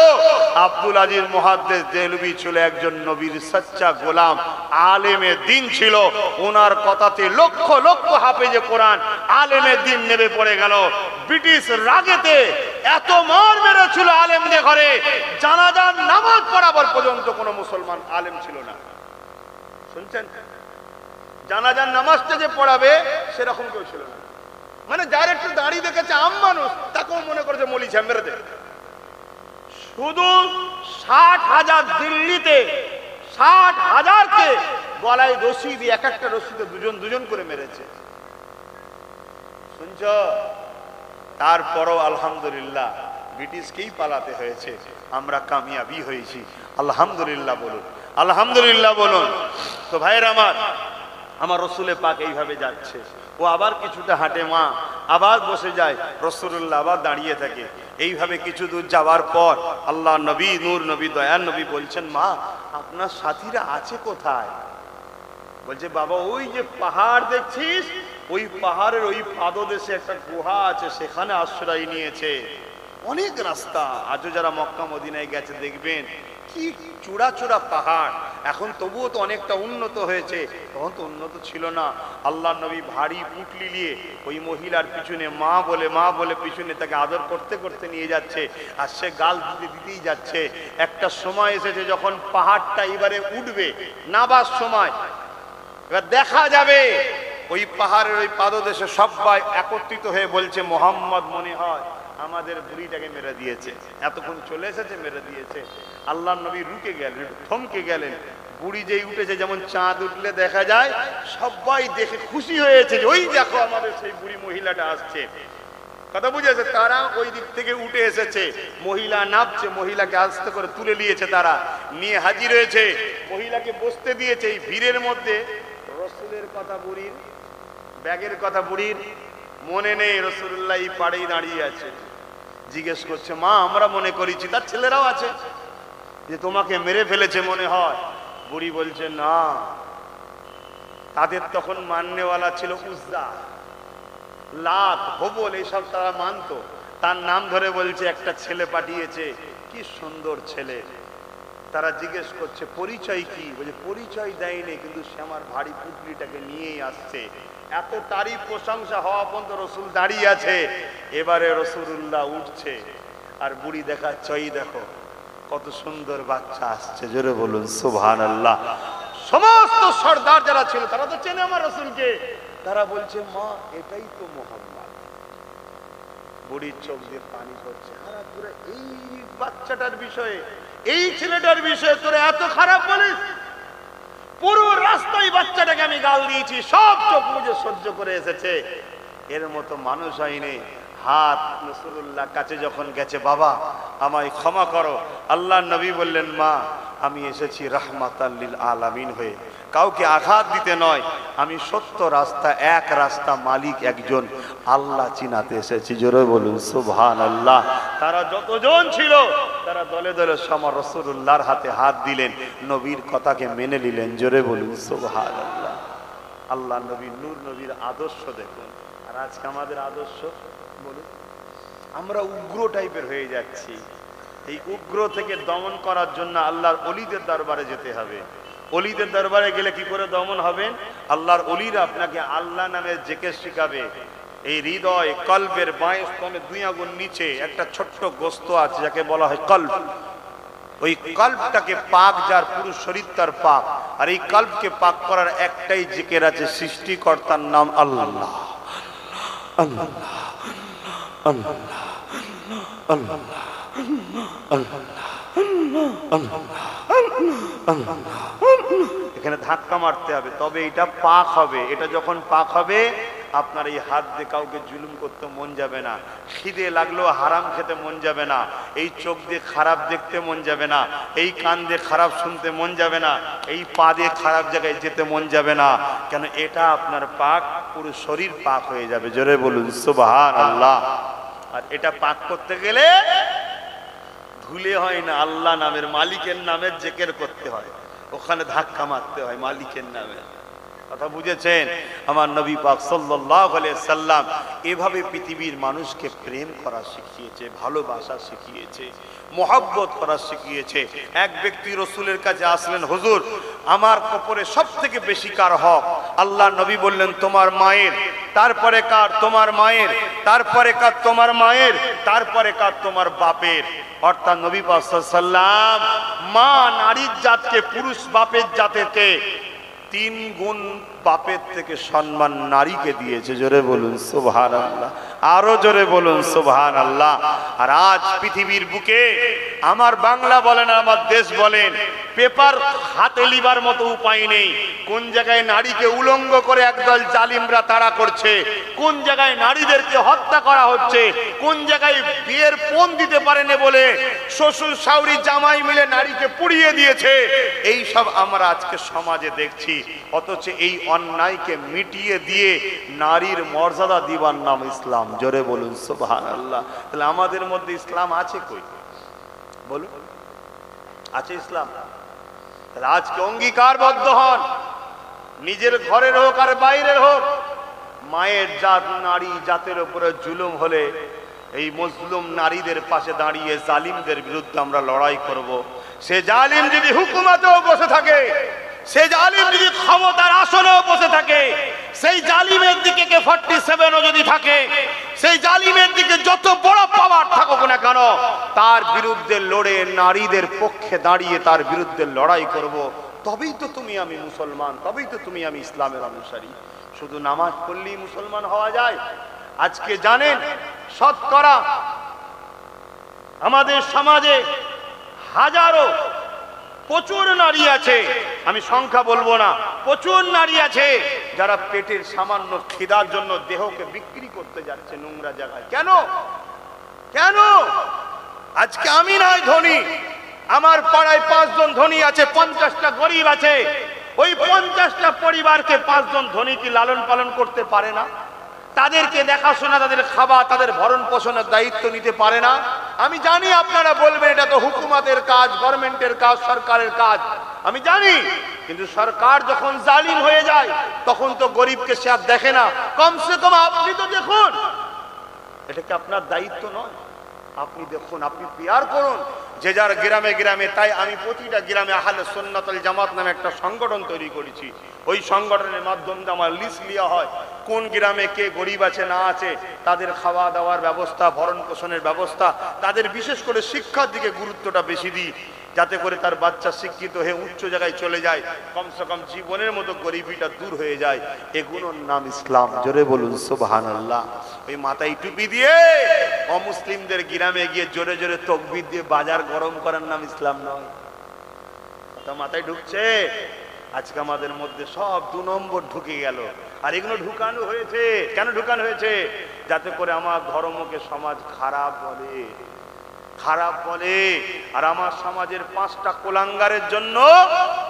আব্দুল আজিজ মুহাদ্দিস দেহলভী ছিল একজন নবীর সচ্চা গোলাম, আলেমে দিন ছিল। ওনার কথাতে লক্ষ লক্ষ হাফেজে কোরআন, আলেমে দিন নেমে পড়ে গেল। ব্রিটিশ রাগেতে এত মার মেরেছিল আলেমদের ঘরে, জানাজার নামাজ পড়াবার পর্যন্ত কোনো মুসলমান আলেম ছিল না। শুনছেন? জানাজার নামাজটা যে পড়াবে সেরকম কেউ ছিল না। মানে যার একটু দাঁড়িয়ে দেখেছে আম মানুষ, তাকেও মনে করেছে মলি মেরে দে। শুধু 60,000 দিল্লিতে 60,000কে গলায় রশি দিয়ে, এক একটা রশিতে দুজন দুজন করে মেরেছে। শুনছ? তারপরও আলহামদুলিল্লাহ ব্রিটিশকেই পালাতে হয়েছে, আমরা কামিয়াবি হয়েছি। আলহামদুলিল্লাহ বলুন, আলহামদুলিল্লাহ বলুন। তো ভাইয়ের আমার রসুলে পাক এইভাবে যাচ্ছে, ও আবার কিছুটা হাঁটে, মা আবার বসে যায়, রসুল্লাহ আবার দাঁড়িয়ে থাকে। এইভাবে কিছু দূর যাওয়ার পর আল্লাহ নবী, নূর নবী, দয়ার নবী বলছেন, মা আপনার সাথীরা আছে কোথায়? বলছে, বাবা ওই যে পাহাড় দেখছিস, ওই পাহাড়ের ওই পাদদেশে একটা গুহা আছে, সেখানে আশ্রয় নিয়েছে। অনেক রাস্তা, আজও যারা মক্কা মদিনায় গেছে দেখবেন কি চূড়া চূড়া পাহাড়। এখন তবুও তো অনেকটা উন্নত হয়েছে, তখন তো উন্নত ছিল না। আল্লাহ নবী ভারী পুটলি নিয়ে ওই মহিলার পিছনে মা বলে পিছনে তাকে আদর করতে করতে নিয়ে যাচ্ছে, আর সে গাল দিতে দিতেই যাচ্ছে। একটা সময় এসেছে যখন পাহাড়টা এবারে উঠবে, নাবার সময়, এবার দেখা যাবে ওই পাহাড়ের ওই পাদদেশে সবাই একত্রিত হয়ে বলছে, মোহাম্মদ মনে হয় আমাদের বুড়িটাকে মেরে দিয়েছে, এতক্ষণ চলে এসেছে, মেরে দিয়েছে। আল্লাহ নবী রুকে গেলেন, থমকে গেলেন। বুড়ি যেই উঠেছে, যেমন চাঁদ উঠলে দেখা যায়, সবাই দেখে খুশি হয়েছে যে ওই দেখো আমাদের সেই বুড়ি মহিলাটা আসছে। কথা বুঝেছে? তারা ওই দিক থেকে উঠে এসেছে, মহিলা নামছে, মহিলাকে আস্তে করে তুলে নিয়েছে, তারা নিয়ে হাজির হয়েছে, মহিলাকে বসতে দিয়েছে। এই ভিড়ের মধ্যে রসুলের কথা বুড়ির, ব্যাগের কথা বুড়ির মনে নেই। রসুল্লাহ এই পাড়েই দাঁড়িয়ে আছে, জিজ্ঞেস করছে, মা আমরা মনে করেছি, তার ছেলেরাও আছে, যে তোমাকে মেরে ফেলেছে মনে হয়। বুড়ি বলছে, না, তাদের তখন মাননেওয়ালা ছিল উজ্জা, লাত, হবল, এইসব তারা মানত। তার নাম ধরে বলছে একটা ছেলে পাঠিয়েছে, কি সুন্দর ছেলে। তারা জিজ্ঞেস করছে পরিচয় কি? বলছে পরিচয় দেয়নি, কিন্তু সে আমার ভারী পুটলিটাকে নিয়েই আসছে। এত তারিফ প্রশংসা হওয়া পর্যন্ত রসুল দাঁড়িয়ে আছে। এবারে রসুল্লাহ উঠছে, আর বুড়ি দেখাচ্ছে, ওই দেখো কত সুন্দর বাচ্চা আসছে, জোরে বলুন সুবহানাল্লাহ। সমস্ত সর্দার যারা ছিল তারা তো চেনে আমার রাসূলকে, তারা বলছে মা এটাই তো মুহাম্মদ। বুড়ির চোখ দিয়ে পানি পড়ছে, হারা তোরা এই বাচ্চাটার বিষয়ে, এই ছেলেটার বিষয়ে তোরা এত খারাপ বলিস? পুরো রাস্তায় বাচ্চাটাকে আমি গাল দিয়েছি, সব চোখ মুজে সহ্য করে এসেছে, এর মতো মানুষ হয়নি। হাত রাসূলুল্লাহ কাছে যখন গেছে, বাবা আমায় ক্ষমা করো, আল্লাহর নবী বললেন মা আমি এসেছি রাহমাতাল লিল আলামিন হয়ে, কাউকে আঘাত দিতে নয়, আমি সত্য রাস্তা, এক রাস্তা মালিক একজন আল্লাহ চিনাতে এসেছি। জোরে বলুন সুবহানাল্লাহ। তারা যতজন ছিল তারা দলে দলে আমার রাসূলুল্লাহর হাতে হাত দিলেন, নবীর কথাকে মেনে নিলেন। জোরে বলুন সুবহানাল্লাহ। আল্লাহ নবীর নূর, নবীর আদর্শ দেখুন। আর আজকে আমাদের আদর্শ বলুন, আমরা উগ্র টাইপের হয়ে যাচ্ছি। এই উগ্র থেকে দমন করার জন্য আল্লাহর ওলিদের দরবারে যেতে হবে। ওলিদের দরবারে গেলে কি করে দমন হবেন? আল্লাহর ওলিরা আপনাকে আল্লাহ নামের জিকির শিখাবে। এই হৃদয় কলবের বাঁয়ে স্তনে 2 আঙ্গুল নিচে একটা ছোট্ট গোস্ত আছে যাকে বলা হয় কলব। ওই কলবটাকে পাক, যার পুরো শরীর তার পাক, আর এই কলবকে পাক করার একটাই জিকির আছে, সৃষ্টিকর্তার নাম আল্লাহ। আল্লাহ আল্লাহ আল্লাহ এখানে ধাক্কা মারতে হবে, তবে এটা পাক হবে। এটা যখন পাক হবে আপনার এই হাত দিয়ে কাউকে জুলুম করতে মন যাবে না, খিদে লাগলেও হারাম খেতে মন যাবে না, এই চোখ দিয়ে খারাপ দেখতে মন যাবে না, এই কান দিয়ে খারাপ শুনতে মন যাবে না, এই পা দিয়ে খারাপ জায়গায় যেতে মন যাবে না। কেন? এটা আপনার পাক, পুরো শরীর পাক হয়ে যাবে। জোরে বলুন সুবহানাল্লাহ। আর এটা পাক করতে গেলে ধুলে হয় না, আল্লাহ নামের, মালিকের নামের জিকির করতে হয়, ওখানে ধাক্কা মারতে হয় মালিকের নামে। কথা বুঝেছেন? আমার নবী পাক সাল্লাল্লাহু আলাইহি সাল্লাম এভাবে পৃথিবীর মানুষকে প্রেম করা শিখিয়েছে, ভালোবাসা শিখিয়েছে, মহব্বত করা শিখিয়েছে। এক ব্যক্তি রাসূলের কাছে আসলেন, হুজুর আমার কবরে সবথেকে বেশি কার হক? আল্লাহ নবী বললেন তোমার মায়ের, তারপরে কার? তোমার মায়ের, তারপরে কার? তোমার মায়ের, তারপরে কার? তোমার বাপের। অর্থাৎ নবী পাক সাল্লাল্লাহু আলাইহি সাল্লাম মা নারীর জাতকে পুরুষ বাপের জাতকে 3 গুণ বাপের থেকে সম্মান নারীকে দিয়েছে। জোরে বলুন সুবহানাল্লাহ, আরো জোরে বলুন সুবহানাল্লাহ। আর আজ পৃথিবীর বুকে আমার বাংলা বলেন, আমার দেশ বলেন, পেপার হাতে লিবার মতো উপায় নেই। কোন জায়গায় নারীকে উলঙ্গ করে একদল জালিমরা তাড়া করছে, কোন জায়গায় নারীদেরকে হত্যা করা হচ্ছে, কোন জায়গায় বিয়ের পণ দিতে পারেনি বলে শ্বশুর শাশুড়ি জামাই মিলে নারীকে পুড়িয়ে দিয়েছে। এই সব আমরা আজকে সমাজে দেখছি। অথচ এই অন্যায়কে মিটিয়ে দিয়ে নারীর মর্যাদা দিবার নাম ইসলাম। জোরে বলুন সুবহানাল্লাহ। তাহলে আমাদের মধ্যে ইসলাম আছে কই? বলুন, আছে ইসলাম? তাহলে আজকে অঙ্গীকারবদ্ধ হন, নিজের ঘরের হোক আর বাইরের হোক, মায়ের জাত নারী জাতের উপরে জুলুম হলে এই মজলুম নারীদের পাশে দাঁড়িয়ে জালিমদের বিরুদ্ধে আমরা লড়াই করব। সে জালিম যদি হুকুমতেও বসে থাকে, সে জালিম যদি ক্ষমতার আসনেও বসে থাকে, সেই জালিমের দিকে কে 47ও যদি থাকে, সেই জালিমের দিকে যত বড় পাওয়ার থাকুক না কেন, তার বিরুদ্ধে লড়ে নারীদের পক্ষে দাঁড়িয়ে তার বিরুদ্ধে লড়াই করব। তবেই তো তুমি আমি মুসলমান, তবেই তো তুমি আমি ইসলামের অনুসারী। শুধু নামাজ পড়লেই মুসলমান হওয়া যায়? আজকে জানেন শতকরা আমাদের সমাজে হাজারো প্রচুর নারী আছে, আমি সংখ্যা বলবো না, প্রচুর নারী আছে যারা পেটের সামান্য খিদার জন্য দেহকে বিক্রি করতে যাচ্ছে নোংরা জায়গায়। কেন? কেন? আজকে আমি নয় ধনী, আমার পাড়ায় 5 জন ধনী আছে, 50টা গরিব আছে। ওই 50টা পরিবারকে 5 জন ধনী কি লালন পালন করতে পারে না? তাদেরকে দেখাশোনা, তাদের খাবার, তাদের ভরণ পোষণের দায়িত্ব নিতে পারে না? আমি জানি আপনারা বলবেন এটা তো হুকুমতের কাজ, গভর্নমেন্টের কাজ, সরকারের কাজ, আমি জানি। কিন্তু সরকার যখন জালিম হয়ে যায় তখন তো গরিবকে সে আর দেখে না। কমসে কম আপনি তো দেখুন, এটা কি আপনার দায়িত্ব নয়? আপনি দেখুন, আপনি পিয়ার করুন যে যার গ্রামে গ্রামে। তাই আমি প্রতিটা গ্রামে আহলে সুন্নাত ওয়াল জামাত নামে একটা সংগঠন তৈরি করেছি। ওই সংগঠনের মাধ্যমে আমার লিস্ট নেওয়া হয় কোন গ্রামে কে গরিব আছে না আছে, তাদের খাওয়া দাওয়ার ব্যবস্থা, ভরণ পোষণের ব্যবস্থা, তাদের বিশেষ করে শিক্ষার দিকে গুরুত্বটা বেশি দিই, যাতে করে তার বাচ্চা শিক্ষিত হয়ে উচ্চ জায়গায় চলে যায়, কমসে কম জীবনের মতো গরিবিটা দূর হয়ে যায়। এগুলোর নাম ইসলাম। জোরে বলুন সুবহানাল্লাহ। ওই মাথায় টুপি দিয়ে অমুসলিমদের গ্রামে গিয়ে জোরে জোরে তাকবীর দিয়ে বাজার গরম করার নাম ইসলাম নয়। কথা মাথায় ঢুকছে? আজকে আমাদের মধ্যে সব 2 নম্বর ঢুকে গেল। আর এগুলো ঢুকানো হয়েছে কেন? ঢুকানো হয়েছে যাতে করে আমার ধর্মকে সমাজ খারাপ বলে, খারাপ বলে। আর আমার সমাজের 5টা কুলাঙ্গারের জন্য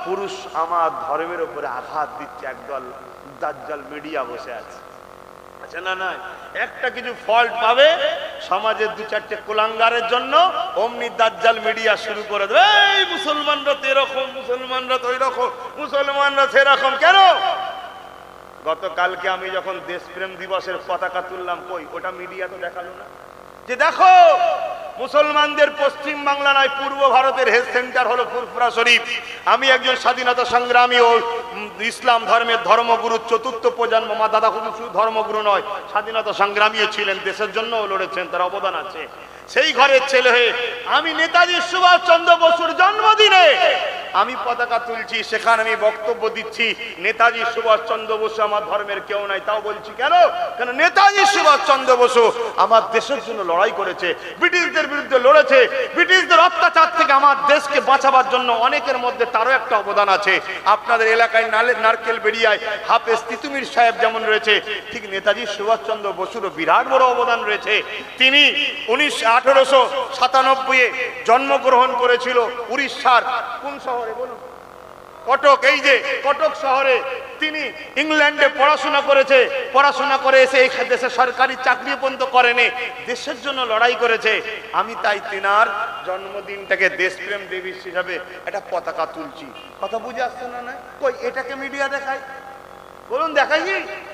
পুরুষ আমার ধর্মের উপরে আঘাত দিচ্ছে। একদল দাজ্জাল মিডিয়া বসে আছে, আছে না? নাই একটা কিছু ফল্ট পাবে সমাজের 2-4টে কুলাঙ্গারের জন্য, অমনি দাজ্জাল মিডিয়া শুরু করে দেবে, এই মুসলমানরা তো এরকম, মুসলমানরা তো এরকম, মুসলমানরা সেরকম। কেন? গতকালকে আমি যখন দেশপ্রেম দিবসের পতাকা তুললাম, কই ওটা মিডিয়া তো দেখালো না যে দেখো মুসলমানদের পশ্চিম বাংলা নয় পূর্ব ভারতের হেড সেন্টার হলো ফুরফুরা শরীফ। আমি একজন স্বাধীনতা সংগ্রামী ও ইসলাম ধর্মের ধর্মগুরু 4র্থ প্রজন্ম। মা দাদা শুধু ধর্মগুরু নয়, স্বাধীনতা সংগ্রামীও ছিলেন, দেশের জন্যও লড়েছেন, তার অবদান আছে। সেই ঘরের ছেলে হয়ে আমি নেতাজি সুভাষচন্দ্র বসুর জন্মদিনে আমি পতাকা তুলছি, সেখানে আমি বক্তব্য দিচ্ছি নেতাজি সুভাষচন্দ্র বসু আমার ধর্মের কেউ নাই। তাও বলছি কেন? কেন নেতাজি সুভাষচন্দ্র বসু আমার দেশের জন্য লড়াই করেছে, ব্রিটিশদের বিরুদ্ধে লড়েছে, ব্রিটিশদের অত্যাচার থেকে আমার দেশকে বাঁচাবার জন্য অনেকের মধ্যে তারও একটা অবদান আছে। আপনাদের এলাকায় নারকেল বেরিয়ায় হাফেজ তিতুমির সাহেব যেমন রয়েছে, ঠিক নেতাজি সুভাষচন্দ্র বসুরও বিরাট বড় অবদান রয়েছে। তিনি 1897-এ জন্মগ্রহণ করেছিল উড়িষ্যার কোন শহরে বলুন? কটক। এই যে কটক শহরে তিনি ইংল্যান্ডে পড়াশোনা করেছে, পড়াশোনা করে এসে এই দেশে সরকারি চাকরি পর্যন্ত করেনি, দেশের জন্য লড়াই করেছে। আমি তাই তিনার জন্মদিনটাকে দেশপ্রেম দিবস হিসাবে একটা পতাকা তুলছি। কথা বুঝে আসছে না? না কই এটাকে মিডিয়া দেখায়? বলুন দেখাই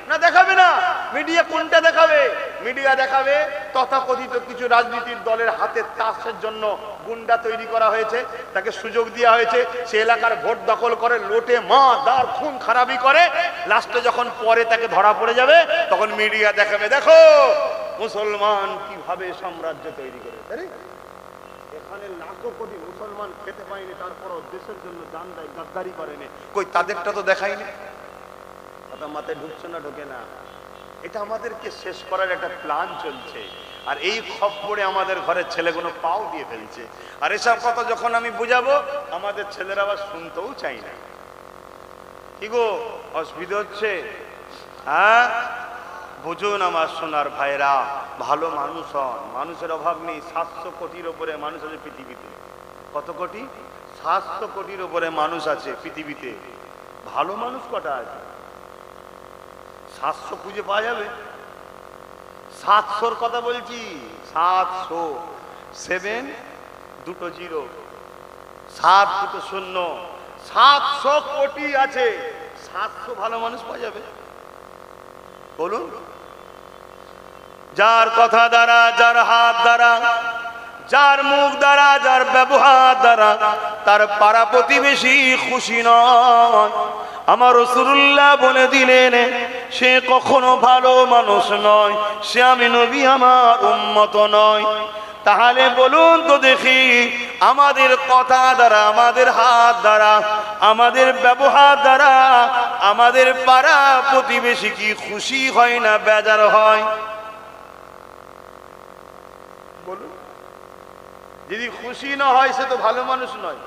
না? দেখাবে না। মিডিয়া কোনটা দেখাবে? মিডিয়া দেখাবে তথাকথিত কিছু রাজনীতির দলের হাতে তাসের জন্য গুন্ডা তৈরি করা হয়েছে, তাকে সুযোগ দেওয়া হয়েছে, সে এলাকার ভোট দখল করে, লোটে দার খুন খারাপি করে, লাস্টে যখন পরে তাকে ধরা পড়ে যাবে তখন মিডিয়া দেখাবে দেখো মুসলমান কিভাবে সাম্রাজ্য তৈরি করেছে। এখানে লাখো কোটি মুসলমান খেতে পায়নি, তারপরও দেশের জন্য জান দেয়, গাদ্দারি করেনি। কই তাদেরটা তো দেখায়নি। কথা মাথায় ঢুকছে না? ঢোকে না? এটা আমাদেরকে শেষ করার একটা প্ল্যান চলছে। আর এই খপ্পরে আমাদের ঘরের ছেলেগুলো পাও দিয়ে ফেলছে। আর এসব কথা যখন আমি বুঝাবো আমাদের ছেলেরা আবার শুনতেও চাই না। কি গো অসুবিধা হচ্ছে? হ্যাঁ বুঝুন আমার সোনার ভাইরা, ভালো মানুষ হন, মানুষের অভাব নেই। 700 কোটির উপরে মানুষ আছে পৃথিবীতে। কত কোটি? 700 কোটির উপরে মানুষ আছে পৃথিবীতে। ভালো মানুষ কটা আছে? 700 খুঁজে পাওয়া যাবে? 700-র কথা বলছি, 700, 7 2 0 7 2 0 700 কোটি আছে। 700 ভালো মানুষ পাওয়া যাবে? বলুন। যার কথা দ্বারা, যার হাত দ্বারা, যার মুখ দ্বারা, যার ব্যবহার দ্বারা তার পাড়া প্রতিবেশী খুশি নয়, আমার রাসূলুল্লাহ বলে দিলেন সে কখনো ভালো মানুষ নয়, সে আমি নবী আমার উম্মত নয়। তাহলে বলুন তো দেখি, আমাদের কথা দ্বারা, আমাদের হাত দ্বারা, আমাদের ব্যবহার দ্বারা আমাদের পাড়া প্রতিবেশী কি খুশি হয় না বেজার হয়? বলুন। যদি খুশি না হয় সে তো ভালো মানুষ নয়।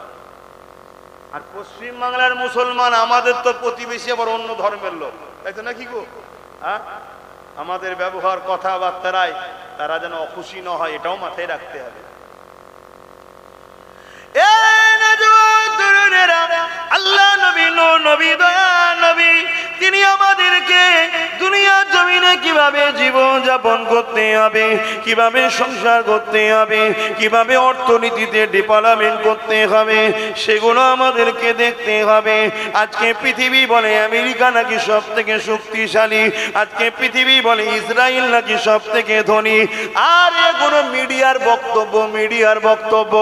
আর পশ্চিম বাংলার মুসলমান আমাদের তো প্রতিবেশী আবার অন্য ধর্মের লোক, তাই তো নাকি গো? হ্যাঁ, আমাদের ব্যবহার কথাবার্তায় তারা যেন অখুশি না হয় এটাও মাথায় রাখতে হবে। আল্লাহ নবী, নবী দয়া নবী, তিনি আমাদেরকে দুনিয়ার জমিনে কিভাবে জীবন যাপন করতে হবে, কিভাবে সংসার করতে হবে, কিভাবে অর্থনীতিতে ডেভেলপমেন্ট করতে হবে, সেগুলো আমাদেরকে দেখতে হবে। আজকে পৃথিবী বলে আমেরিকা নাকি সব থেকে শক্তিশালী, আজকে পৃথিবী বলে ইসরায়েল নাকি সব থেকে ধনী। আর এগুলো মিডিয়ার বক্তব্য, মিডিয়ার বক্তব্য।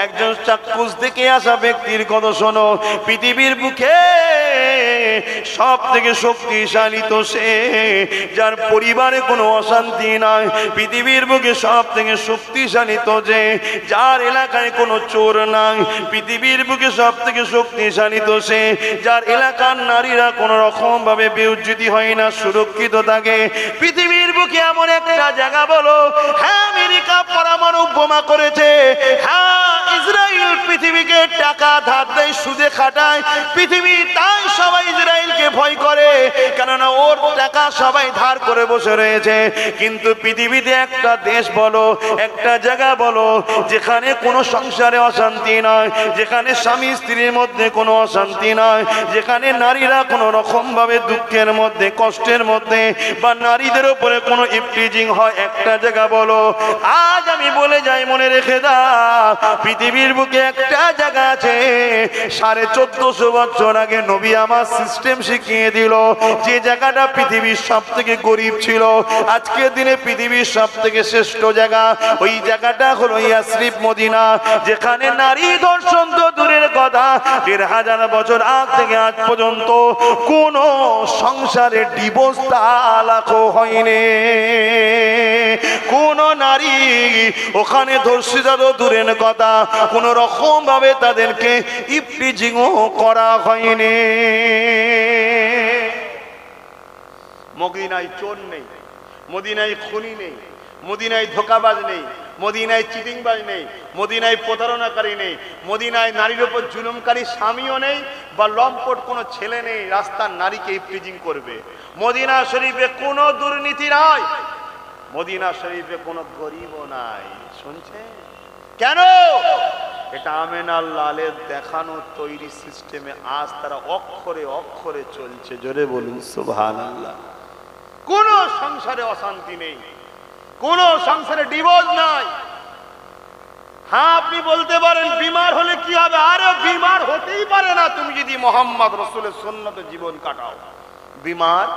একজন চাক্ষুষ থেকে আসা ব্যক্তির কথা শোনো, পৃথিবীর বুকে সব থেকে শক্তিশালী তো সে যার পরিবারে কোনো অশান্তি নাই। পৃথিবীর বুকে সব থেকে শক্তিশালী তো যে যার এলাকায় কোনো চোর নাই। পৃথিবীর বুকে সব থেকে শক্তিশালী তো সে যার এলাকার নারীরা কোনো রকম ভাবে বেউজ্জিতি হয় না, সুরক্ষিত থাকে। পৃথিবীর বুকে এমন একটা জায়গা বলো, হ্যাঁ আমেরিকা পরমাণু বোমা করেছে, হ্যাঁ ইসরায়েল পৃথিবীকে টাকা ধার দেয়, সুদে খাটায়, পৃথিবী তাই সবাই ইসরায়েলকে ভয় করে, কেননা ওর টাকা সবাই ধার করে বসে রয়েছে। কিন্তু পৃথিবীতে একটা দেশ বলো, একটা জায়গা বলো যেখানে কোনো সংসারে অশান্তি নয়, যেখানে স্বামী স্ত্রীর মধ্যে কোনো অশান্তি নয়, যেখানে নারীরা কোনো রকম ভাবে দুঃখের মধ্যে, কষ্টের মধ্যে, বা নারীদের উপরে কোনো ইফটিজিং হয়, একটা জায়গা বলো। আজ আমি বলে যাই, মনে রেখে দাও, পৃথিবীর বুকে একটা জায়গা আছে, 1450 বছর আগে নবী আমার সিস্টেম শিখিয়ে দিল, যে জায়গাটা পৃথিবীর সব থেকে গরিব ছিল, আজকের দিনে পৃথিবীর সব থেকে শ্রেষ্ঠ জায়গা, ওই জায়গাটা হলো ইয়াসরিব, মদিনা, যেখানে নারী ধর্ষণ তো দূরের কথা, 1000 বছর আগ থেকে আজ পর্যন্ত কোন সংসারে ডিভোর্স তালাকও হয়নি। কোন নারী ওখানে ধর্ষিত তো দূরের কথা, কোন রকম ভাবে তাদেরকে ইফটিজিংও করা হয়নি। মদিনায় চোর নেই, মদিনায় খুনি নেই, মদিনায় ধোঁকাবাজ নেই, মদিনায় চিটিংবাজ নেই, মদিনায় প্রতারণাকারী নেই, মদিনায় নারীর উপর জুলুমকারী স্বামীও নেই, বা লম্পট কোনো ছেলে নেই রাস্তার নারীকে ইফটিজিং করবে। মদিনা শরীফে কোনো দুর্নীতি নাই, মদিনা শরীফে কোনো গরিবও নাই। শুনছে কেন? এটা আমেনার লালের দেখানো তৈরি সিস্টেমে আজ তারা অক্ষরে অক্ষরে চলছে। জোরে বলুন সুবহানাল্লাহ। কোন সংসারে অশান্তি নেই, কোন সংসারে ডিভোর্স নাই। হ্যাঁ আপনি বলতে পারেন বিমার হলে কি হবে? আরে বিমার হতেই পারে না তুমি যদি মোহাম্মদ রসুলের সুন্নতে জীবন কাটাও, বিমার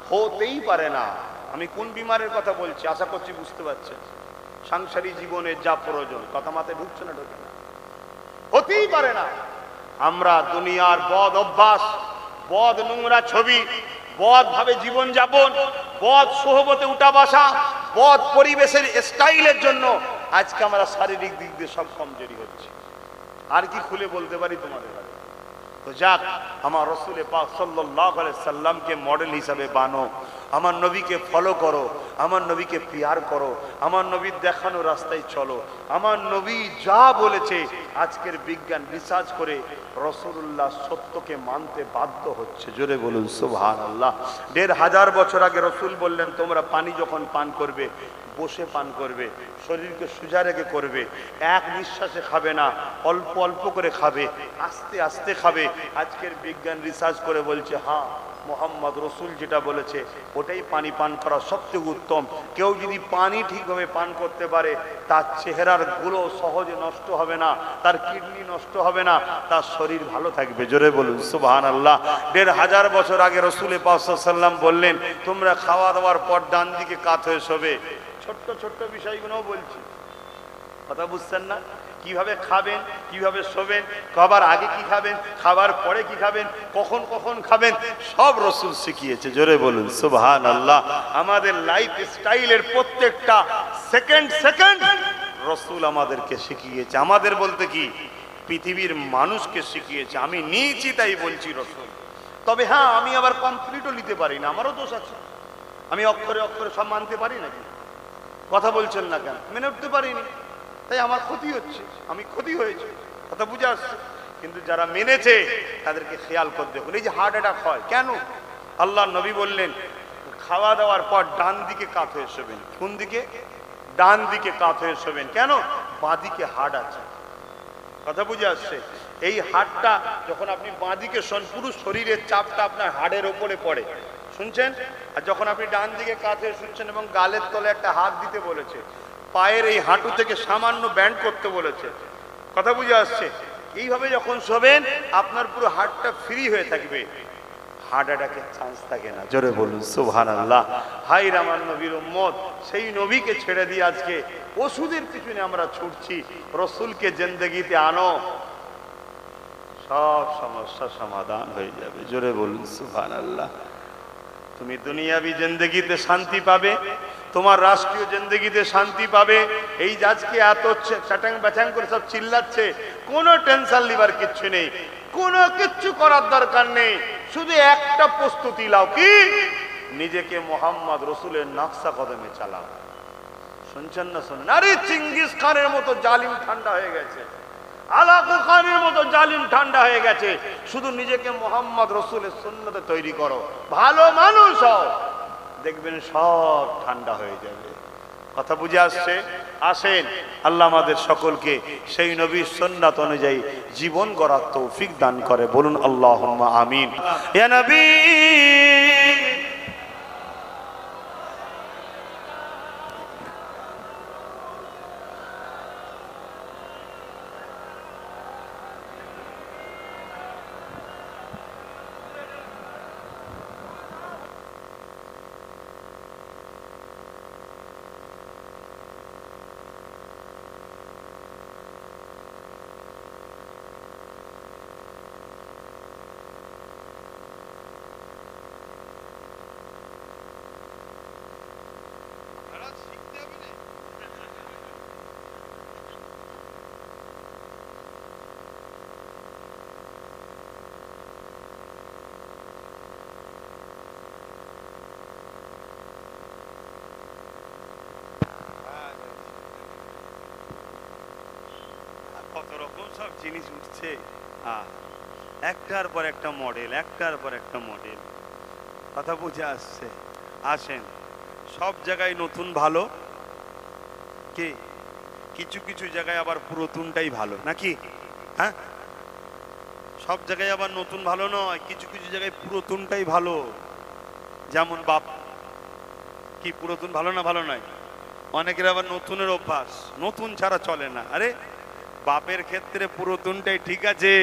হতেই পারে না। আমি কোন বিমারের কথা বলছি আশা করছি বুঝতে পারছেন। সাংসারিক জীবনের যা প্রয়োজন, কথা মাথায় ঢুকছে না? ঢুকে না, হতেই পারে না। আমরা দুনিয়ার বদ অভ্যাস, বদ নোংরা ছবি, বদ ভাবে জীবন যাপন, বদ সোহবতে উঠা বসা, বদ পরিবেশের স্টাইলের জন্য আজকে আমরা শারীরিক দিক দিয়ে সব কমজোরি হচ্ছে। আর কি খুলে বলতে পারি তোমাদের? তো যাক, আমার রসুলে পাক সাল্লাল্লাহু আলাইহি সাল্লামকে মডেল হিসাবে বানো, আমার নবীকে ফলো করো, আমার নবীকে পিয়ার করো, আমার নবীর দেখানো রাস্তায় চলো। আমার নবী যা বলেছে আজকের বিজ্ঞান রিসার্চ করে রাসূলুল্লাহ সত্যকে মানতে বাধ্য হচ্ছে। জোরে বলুন সুবহানাল্লাহ। 1500 বছর আগে রসুল বললেন তোমরা পানি যখন পান করবে বসে পান করবে, শরীরকে সোজা রেখে করবে, এক নিঃশ্বাসে খাবে না, অল্প অল্প করে খাবে, আস্তে আস্তে খাবে। আজকের বিজ্ঞান রিসার্চ করে বলছে হ্যাঁ মোহাম্মদ রসুল যেটা বলেছে ওটাই পানি পান করা সবথেকে উত্তম। কেউ যদি পানি ঠিকভাবে পান করতে পারে তার চেহারার গুলো সহজে নষ্ট হবে না, তার কিডনি নষ্ট হবে না, তার শরীর ভালো থাকবে। জোরে বলুন সুবহানাল্লাহ। 1500 বছর আগে রসুল পাক সাল্লাল্লাহু আলাইহি ওয়াসাল্লাম বললেন তোমরা খাওয়া দাওয়ার পর ডান দিকে কাত হয়ে শোবে। ছোট্ট ছোট্ট বিষয়গুলোও বলছি, কথা বুঝছেন না? কিভাবে খাবেন, কিভাবে শোবেন, খাবার আগে কি খাবেন, খাবার পরে কি খাবেন, কখন কখন খাবেন, সব রসুল শিখিয়েছে। জোরে বলুন সুবহানাল্লাহ। আমাদের লাইফ স্টাইলের প্রত্যেকটা সেকেন্ড সেকেন্ড রসুল আমাদেরকে শিখিয়েছে। আমাদের বলতে কি পৃথিবীর মানুষকে শিখিয়েছে। আমি নিয়েছি তাই বলছি রসুল। তবে হ্যাঁ আমি আবার কমপ্লিটও নিতে পারি না, আমারও দোষ আছে। আমি অক্ষরে অক্ষরে সব মানতে পারি নাকি? কথা বলছেন না কেন? মেনে উঠতে পারিনি, তাই আমার ক্ষতি হচ্ছে, আমি ক্ষতি হয়েছে, কথা বুঝে আসছে। কিন্তু যারা মেনেছে তাদেরকে খেয়াল করতে হবে। এই যে হার্ট অ্যাটাক হয় কেন? আল্লাহ নবী বললেন খাওয়া দাওয়ার পর ডান দিকে কাত হয়ে শোবেন। কোন দিকে? ডান দিকে কাত হয়ে শোবেন। কেন? বাঁ দিকে হার্ট আছে, কথা বুঝে আসছে। এই হাড়টা যখন আপনি বাঁ দিকে শোন, পুরো শরীরের চাপটা আপনার হাড়ের ওপরে পড়ে। শুনছেন? আর যখন আপনি ডান দিকে কাঁধে শুনছেন এবং গালের তলে একটা হাত দিতে বলেছে, পায়ের এই হাঁটু থেকে সামান্য ব্যান্ড করতে বলেছে, কথা বুঝে আসছে? এইভাবে যখন শোবেন আপনার পুরো হার্টটা ফ্রি হয়ে থাকবে, হার্ট অ্যাটাকের চান্স থাকে না। জোরে বলুন সুবহানাল্লাহ। হাই আমার নবীর উম্মত, সেই নবীকে ছেড়ে দিয়ে আজকে ওষুধের পিছনে আমরা ছুটছি। রসুলকে জিন্দেগিতে আনো, সব সমস্যার সমাধান হয়ে যাবে। জোরে বলুন সুবহানাল্লাহ। তুমি দুনিয়াবি জিন্দেগিতে শান্তি পাবে, তোমার রাষ্ট্রীয় জিন্দেগিতে শান্তি পাবে। এই যে আজকে এত চাটাং ব্যাচাং করে সব চিল্লাচ্ছে, কোনো টেনশন লিবার কিচ্ছু নেই, কোনো কিচ্ছু করার দরকার নেই। শুধু একটা প্রস্তুতি লাও, কি? নিজেকে মোহাম্মদ রসুলের নকশা কদমে চালাও। শুনছেন না? শুনুন। আরে চিঙ্গিস খানের মতো জালিম ঠান্ডা হয়ে গেছে, আলাকু খানের মতো জালিম ঠান্ডা হয়ে গেছে। শুধু নিজেকে মোহাম্মদ রসুলের সুন্নতে তৈরি করো, ভালো মানুষ হও, দেখবেন সব ঠান্ডা হয়ে যাবে। কথা বুঝে আসছে? আসেন, আল্লাহ আমাদের সকলকে সেই নবীর সুন্নাত অনুযায়ী জীবন গড়ার তৌফিক দান করে। বলুন আল্লাহুম্মা আমিন। ইয়া নবী কত রকম সব জিনিস উঠছে, একটার পর একটা মডেল, একটার পর একটা মডেল। কথা বুঝে আসছে? আসেন, সব জায়গায় নতুন ভালো, কি কিছু কিছু জায়গায় আবার পুরাতনটাই ভালো, নাকি? হ্যাঁ, সব জায়গায় আবার নতুন ভালো নয়, কিছু কিছু জায়গায় পুরাতনটাই ভালো। যেমন বাপ, কি পুরাতন ভালো না? ভালো নয়। অনেকের আবার নতুনের অভ্যাস, নতুন ছাড়া চলে না। আরে বাপের ক্ষেত্রে পুরাতনটাই ঠিক আছে,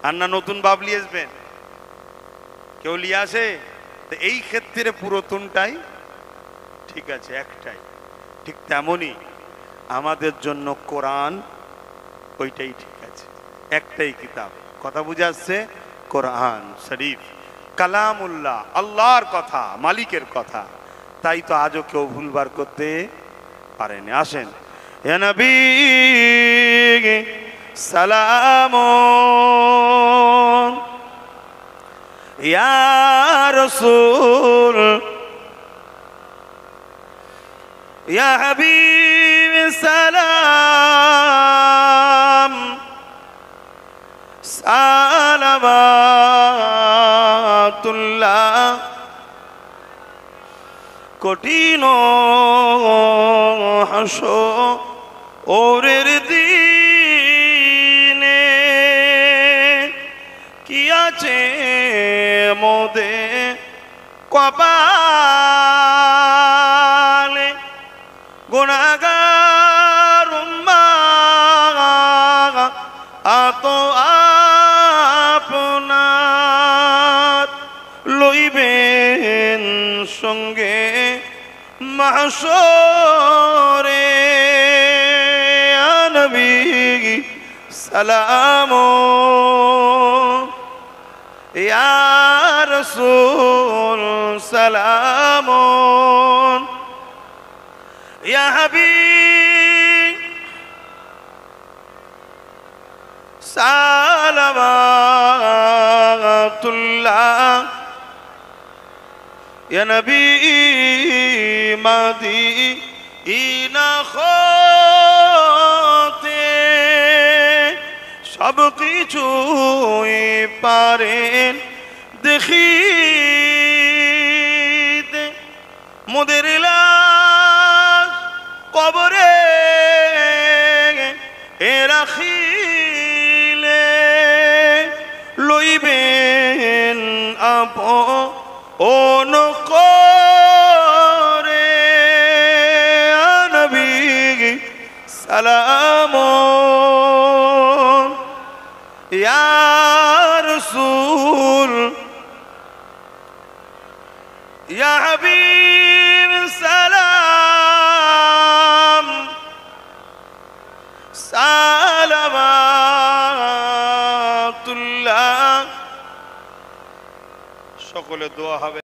আর না নতুন বাপ নিয়ে আসবেন? কেউ নিয়ে আসে? তো এই ক্ষেত্রে পুরাতনটাই ঠিক আছে, একটাই। ঠিক তেমনই আমাদের জন্য কোরআন ওইটাই ঠিক আছে, একটাই কিতাব। কথা বুঝে আসছে? কোরআন শরীফ কালামুল্লাহ, আল্লাহর কথা, মালিকের কথা। তাই তো আজও কেউ ভুলবার করতে পারেনি। আসেন, ইয়া নবী সালামুন, ইয়া রাসূল, ইয়া হাবিব সালাম, সালাওয়াতুল্লাহ। কঠিন হাসরের দিনে কি আছে মোদে কপালে, গুনাহগার উম্মাহ আত আপনার লইবেন সঙ্গে মাহশরে। ইয়া নবী সালামুন, ইয়া রাসূল সালামুন, ইয়া হাবিব সালাওয়াতুল্লাহ। ইয়া নবী মাদিনা হতে সব কিছুই পারেন দেখিতে, মোদের লাশ কবরে রাখিলে লইবেন অনুকরে নবী সালাম ইয়া রাসূল ইয়া হাবিব সালাম সালামাতুল্লাহ। সকলে দোয়া হবে।